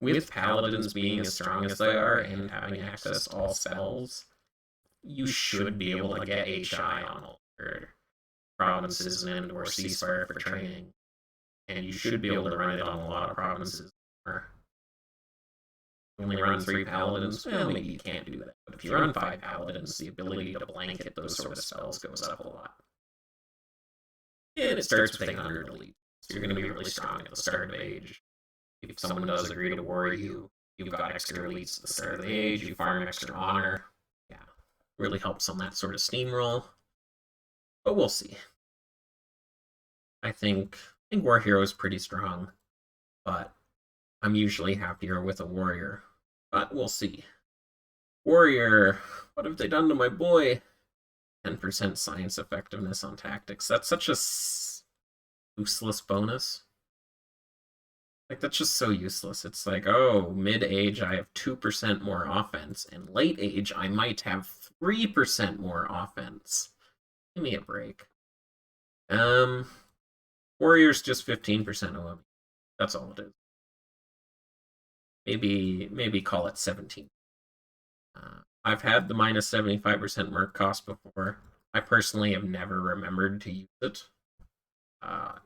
With Paladins being as strong as they are and having access to all spells, you should be able to get HI on all your provinces and or Ceasefire for training. And you should be able to run it on a lot of provinces. You only run 3 Paladins, well, maybe you can't do that. But if you run 5 Paladins, the ability to blanket those sort of spells goes up a lot. And it starts with 800 elite. So you're going to be really strong at the start of Age. If someone does agree to war you, you've got extra elites at the start of the Age, you farm extra honor. Yeah, really helps on that sort of steamroll. But we'll see. I think War Hero is pretty strong, but I'm usually happier with a Warrior. But we'll see. Warrior, what have they done to my boy? 10% science effectiveness on tactics. That's such a useless bonus. Like, that's just so useless. It's like, oh, mid-age I have 2% more offense, and late age I might have 3% more offense. Give me a break. Warrior's just 15% OM. That's all it is. Maybe call it 17. I've had the minus 75% merc cost before. I personally have never remembered to use it.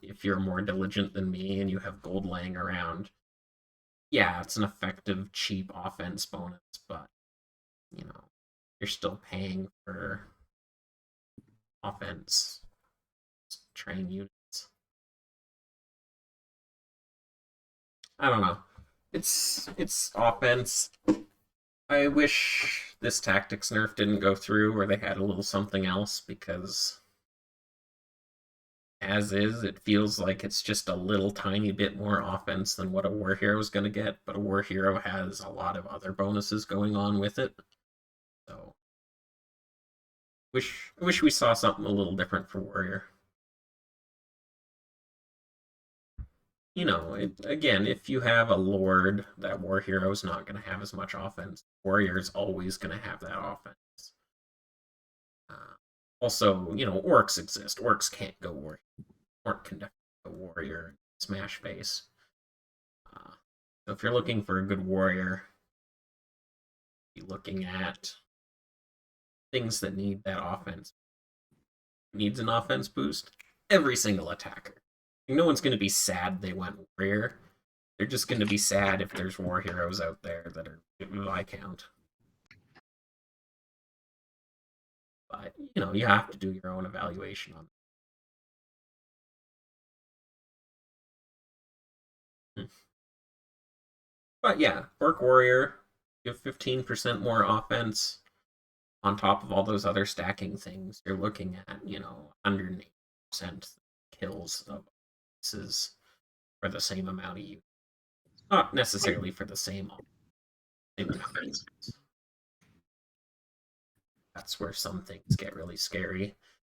If you're more diligent than me and you have gold laying around, yeah, it's an effective, cheap offense bonus, but, you're still paying for offense. Train units. I don't know. It's offense. I wish this tactics nerf didn't go through, or they had a little something else, because as is, it feels like it's just a little tiny bit more offense than what a war hero is going to get, but a war hero has a lot of other bonuses going on with it. So I wish we saw something a little different for warrior. You know, again, if you have a lord, that war hero is not going to have as much offense. Warrior is always going to have that offense. Also, you know, orcs exist. Orcs can't go warrior. Orc can definitely go warrior, smash face. So if you're looking for a good warrior, be looking at things that need that offense. Needs an offense boost. Every single attacker. No one's going to be sad they went warrior. They're just going to be sad if there's war heroes out there that are Viscount. But, you know, you have to do your own evaluation on it. But yeah, Orc Warrior, you have 15% more offense on top of all those other stacking things. You're looking at, you know, 108% kills of pieces for the same amount of units. Not necessarily for the same units. That's where some things get really scary.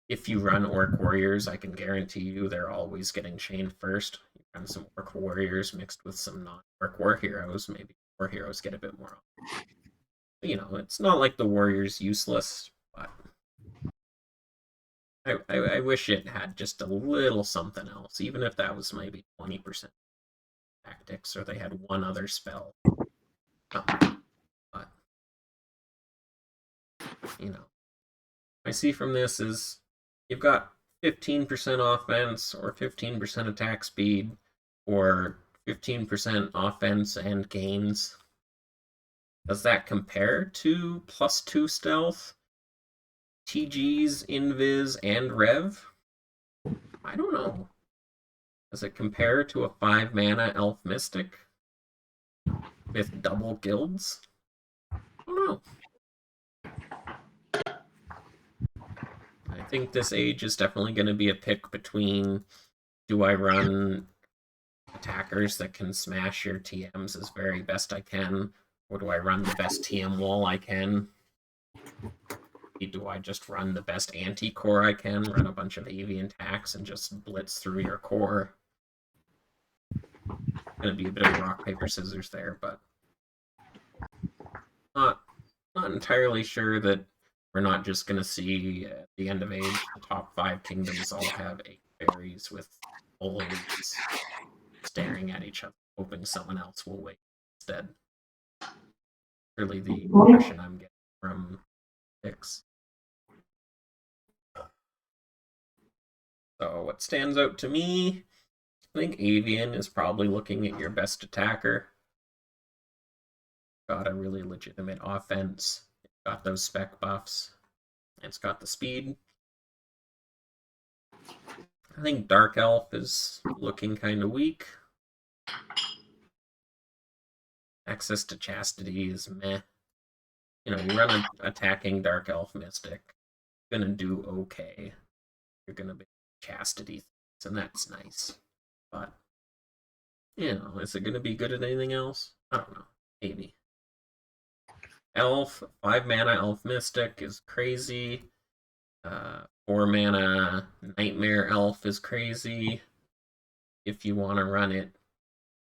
If you run Orc Warriors, I can guarantee you they're always getting chained first. You run some Orc Warriors mixed with some non-Orc War Heroes, maybe War Heroes get a bit more. You know, it's not like the Warrior's useless, but I wish it had just a little something else, even if that was maybe 20% tactics, or they had one other spell. But, you know, I see from this is you've got 15% offense or 15% attack speed or 15% offense and gains. Does that compare to +2 stealth, TGs, Invis, and Rev? I don't know. Does it compare to a 5 mana Elf Mystic with double guilds? I don't know. I think this age is definitely going to be a pick between, do I run attackers that can smash your TMs as very best I can, or do I run the best TM wall I can? Do I just run the best anti-core I can, run a bunch of avian attacks and just blitz through your core? Going to be a bit of rock, paper, scissors there, but not entirely sure that we're not just going to see at the end of Age, the top 5 kingdoms all have 8 fairies with all elites staring at each other, hoping someone else will wait instead. Really the impression I'm getting from picks. So what stands out to me, I think Avian is probably looking at your best attacker. Got a really legitimate offense. It's got those spec buffs. It's got the speed. I think Dark Elf is looking kind of weak. Access to Chastity is meh. You know, you run an attacking Dark Elf Mystic, you're gonna do okay. You're gonna be Chastity things, and that's nice. But, you know, is it gonna be good at anything else? I don't know. Maybe. Elf, 5 mana Elf Mystic is crazy. 4 mana Nightmare Elf is crazy. If you want to run it,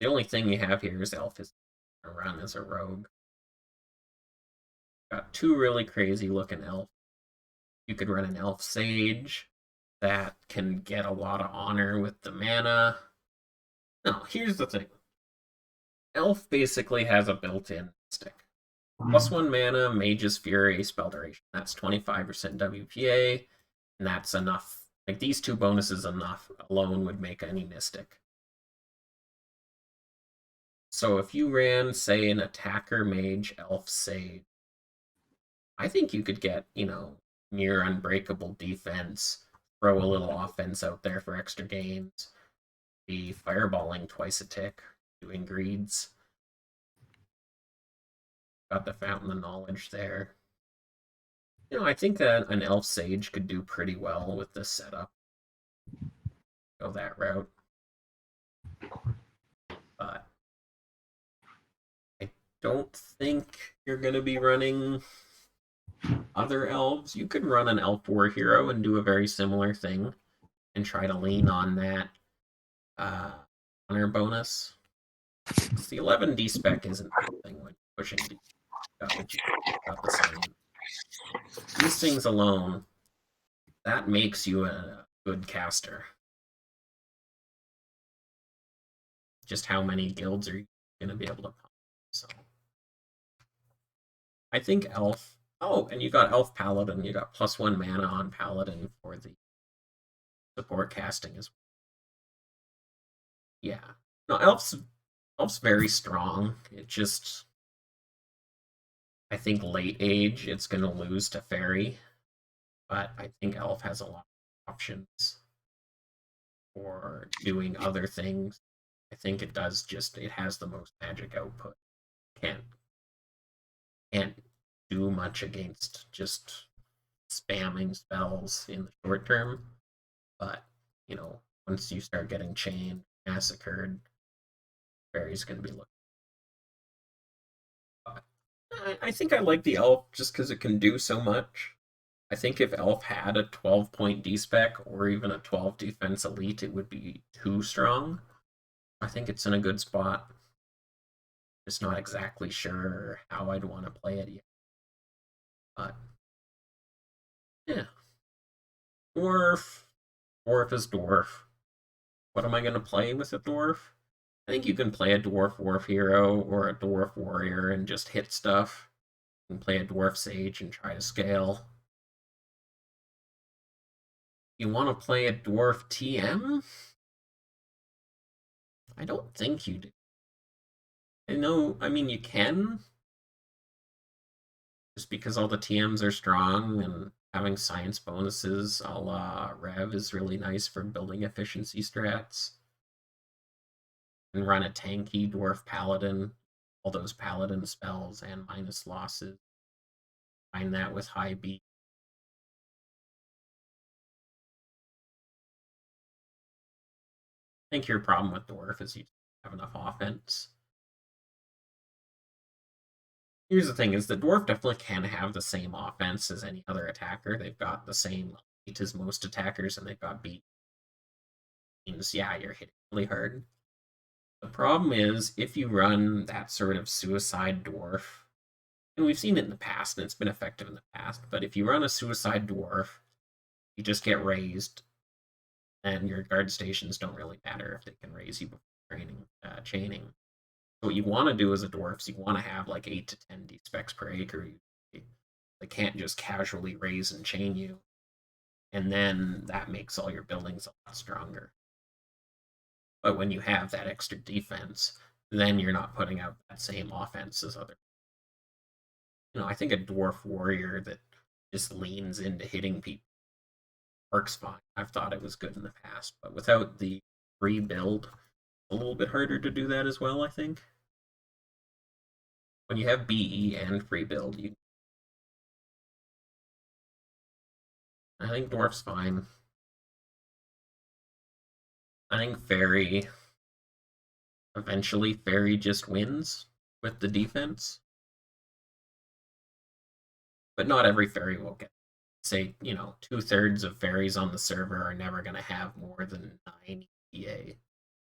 the only thing you have here is Elf is going to run as a rogue. Got 2 really crazy looking elf. You could run an Elf Sage that can get a lot of honor with the mana. No, here's the thing. Elf basically has a built-in stick. +1 mana, Mage's Fury, spell duration. That's 25% WPA, and that's enough. Like, these 2 bonuses enough alone would make any Mystic. So if you ran, say, an Attacker Mage Elf Sage, I think you could get, near unbreakable defense, throw a little offense out there for extra games, be fireballing twice a tick, doing greeds. Got the Fountain of Knowledge there. I think that an Elf Sage could do pretty well with this setup. Go that route. But I don't think you're going to be running other elves. You could run an Elf War Hero and do a very similar thing and try to lean on that honor bonus. The 11D spec isn't anything when pushing D. Got the sign. These things alone, that makes you a good caster. Just how many guilds are you going to be able to pump? So I think Elf. Oh, and you got Elf Paladin. You got +1 mana on Paladin for the support casting as well. Yeah. No, Elf's very strong. It just, I think late age it's going to lose to Fairy, but I think Elf has a lot of options for doing other things. I think it has the most magic output. Can't do much against just spamming spells in the short term, but once you start getting chained, massacred, Fairy's going to be looking. I think I like the Elf just because it can do so much. I think if Elf had a 12-point D-spec or even a 12 defense elite, it would be too strong. I think it's in a good spot. Just not exactly sure how I'd want to play it yet. But, yeah. Dwarf. Dwarf is dwarf. What am I going to play with a dwarf? I think you can play a dwarf hero or a dwarf warrior and just hit stuff. You can play a dwarf sage and try to scale. You want to play a dwarf TM? I don't think you do. I mean, you can, just because all the TMs are strong and having science bonuses a la Rev is really nice for building efficiency strats. And run a tanky dwarf paladin, all those paladin spells and minus losses. Find that with high beat. I think your problem with dwarf is you don't have enough offense. Here's the thing: is the dwarf definitely can have the same offense as any other attacker. They've got the same beat as most attackers, and they've got beat. Means yeah, you're hitting really hard. The problem is if you run that sort of suicide dwarf, and we've seen it in the past, and it's been effective in the past. But if you run a suicide dwarf, you just get raised, and your guard stations don't really matter if they can raise you before chaining. So what you want to do as a dwarf is you want to have like 8 to 10 D-specs per acre. They can't just casually raise and chain you, and then that makes all your buildings a lot stronger. But when you have that extra defense, then you're not putting out that same offense as other. I think a dwarf warrior that just leans into hitting people works fine. I've thought it was good in the past, but without the free build, a little bit harder to do that as well, I think. When you have BE and free build, I think dwarf's fine. I think eventually Fairy just wins with the defense. But not every Fairy will get. Say, 2/3 of Fairies on the server are never going to have more than 9 EPA.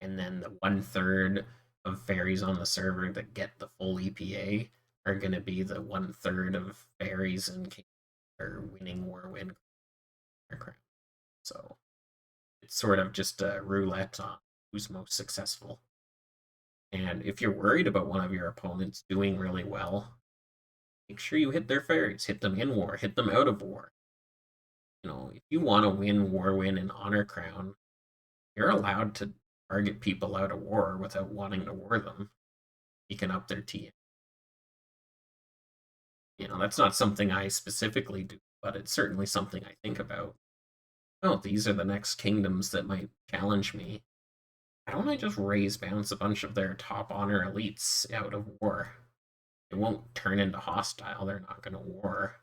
And then the 1/3 of Fairies on the server that get the full EPA are going to be the 1/3 of Fairies and are winning Warwind. So it's sort of just a roulette on who's most successful. And if you're worried about one of your opponents doing really well, make sure you hit their Fairies. Hit them in war, hit them out of war. If you want to win Warwind and Honor Crown, you're allowed to target people out of war without wanting to war them. You can up their TM. That's not something I specifically do, but it's certainly something I think about. Oh, these are the next kingdoms that might challenge me. Why don't I just raise bounce a bunch of their top honor elites out of war? It won't turn into hostile. They're not going to war.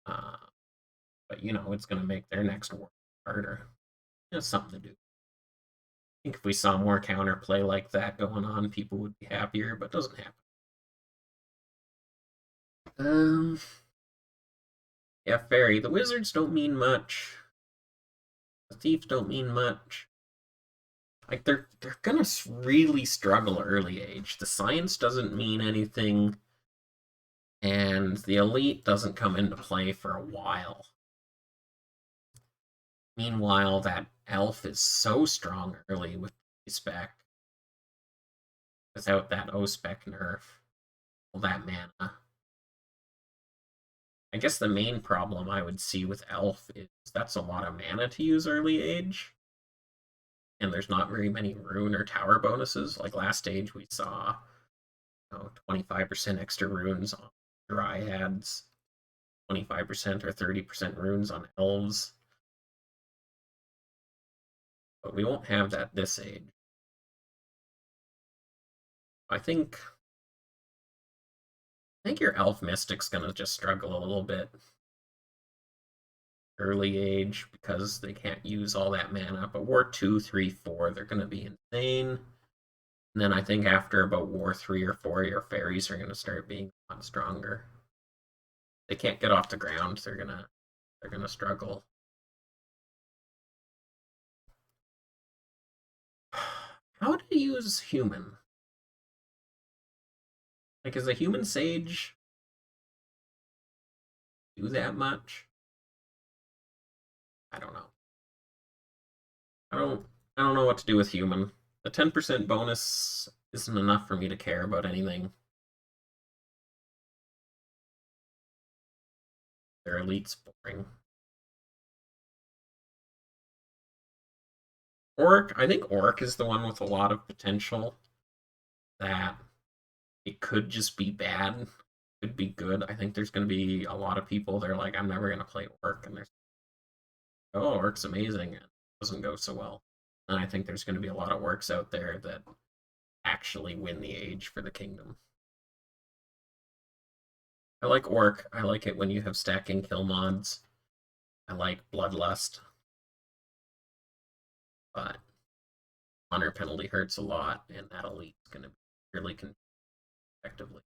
Uh, but, it's going to make their next war harder. It's something to do. I think if we saw more counterplay like that going on, people would be happier, but it doesn't happen. Yeah, fairy. The wizards don't mean much. The thieves don't mean much. Like they're gonna really struggle early age. The science doesn't mean anything, and the elite doesn't come into play for a while. Meanwhile, that elf is so strong early with spec. Without that O-spec nerf, all that mana. I guess the main problem I would see with elf is that's a lot of mana to use early age. And there's not very many rune or tower bonuses. Like last stage, we saw 25% extra runes on dryads, 25% or 30% runes on elves. But we won't have that this age. I think your elf mystic's gonna just struggle a little bit early age because they can't use all that mana. But War 2, 3, 4, they're gonna be insane. And then I think after about War 3 or 4, your fairies are gonna start being a lot stronger. They can't get off the ground. They're gonna struggle. How to use human? Like, is a human sage do that much? I don't know. I don't know what to do with human. The 10% bonus isn't enough for me to care about anything. Their elite's boring. Orc, I think Orc is the one with a lot of potential that it could just be bad, could be good. I think there's going to be a lot of people that are like, I'm never going to play Orc, and there's, oh, Orc's amazing, and it doesn't go so well. And I think there's going to be a lot of Orcs out there that actually win the age for the kingdom. I like Orc. I like it when you have stacking kill mods. I like Bloodlust. But honor penalty hurts a lot, and that elite's going to be really effectively.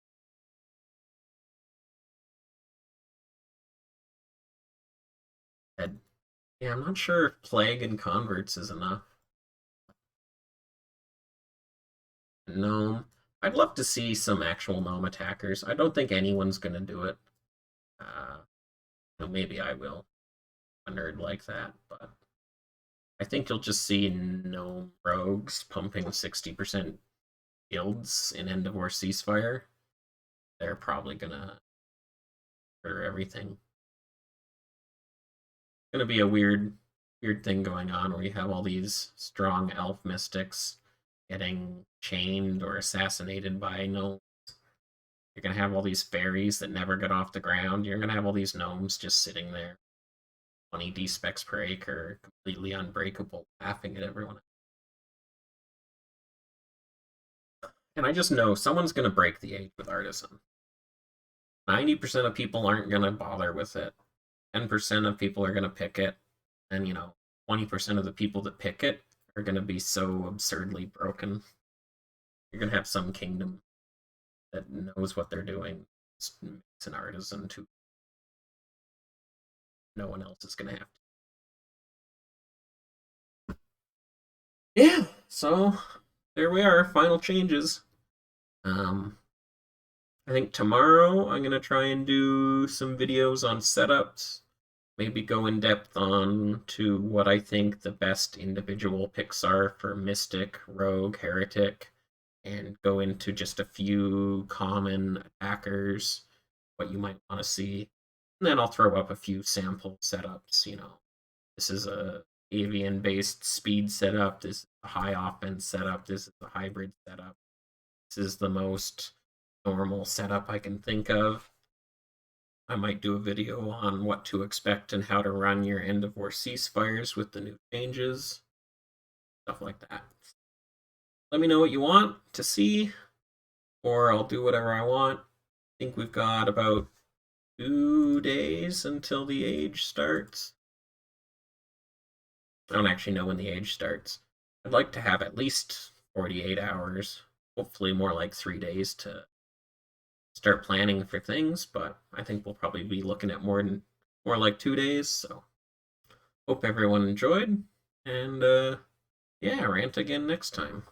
And yeah, I'm not sure if Plague and Converts is enough. Gnome. I'd love to see some actual gnome attackers. I don't think anyone's going to do it. Maybe I will. A nerd like that, but I think you'll just see gnome rogues pumping 60% guilds in End of War Ceasefire. They're probably going to murder everything. It's going to be a weird thing going on where you have all these strong elf mystics getting chained or assassinated by gnomes. You're going to have all these fairies that never get off the ground. You're going to have all these gnomes just sitting there, 20 D-specs per acre, completely unbreakable, laughing at everyone. And I just know someone's going to break the age with Artisan. 90% of people aren't going to bother with it. 10% of people are going to pick it. And, 20% of the people that pick it are going to be so absurdly broken. You're going to have some kingdom that knows what they're doing. It's an Artisan too. No one else is going to have to. Yeah, so there we are. Final changes. I think tomorrow I'm going to try and do some videos on setups. Maybe go in depth on to what I think the best individual picks are for Mystic, Rogue, Heretic, and go into just a few common attackers, what you might want to see. And then I'll throw up a few sample setups. This is a avian-based speed setup. This is a high offense setup. This is a hybrid setup. This is the most normal setup I can think of. I might do a video on what to expect and how to run your end of war ceasefires with the new changes, stuff like that. Let me know what you want to see, or I'll do whatever I want. I think we've got about 2 days until the age starts. I don't actually know when the age starts. I'd like to have at least 48 hours, hopefully more like 3 days to start planning for things, but I think we'll probably be looking at more like 2 days. So hope everyone enjoyed, and yeah, rant again next time.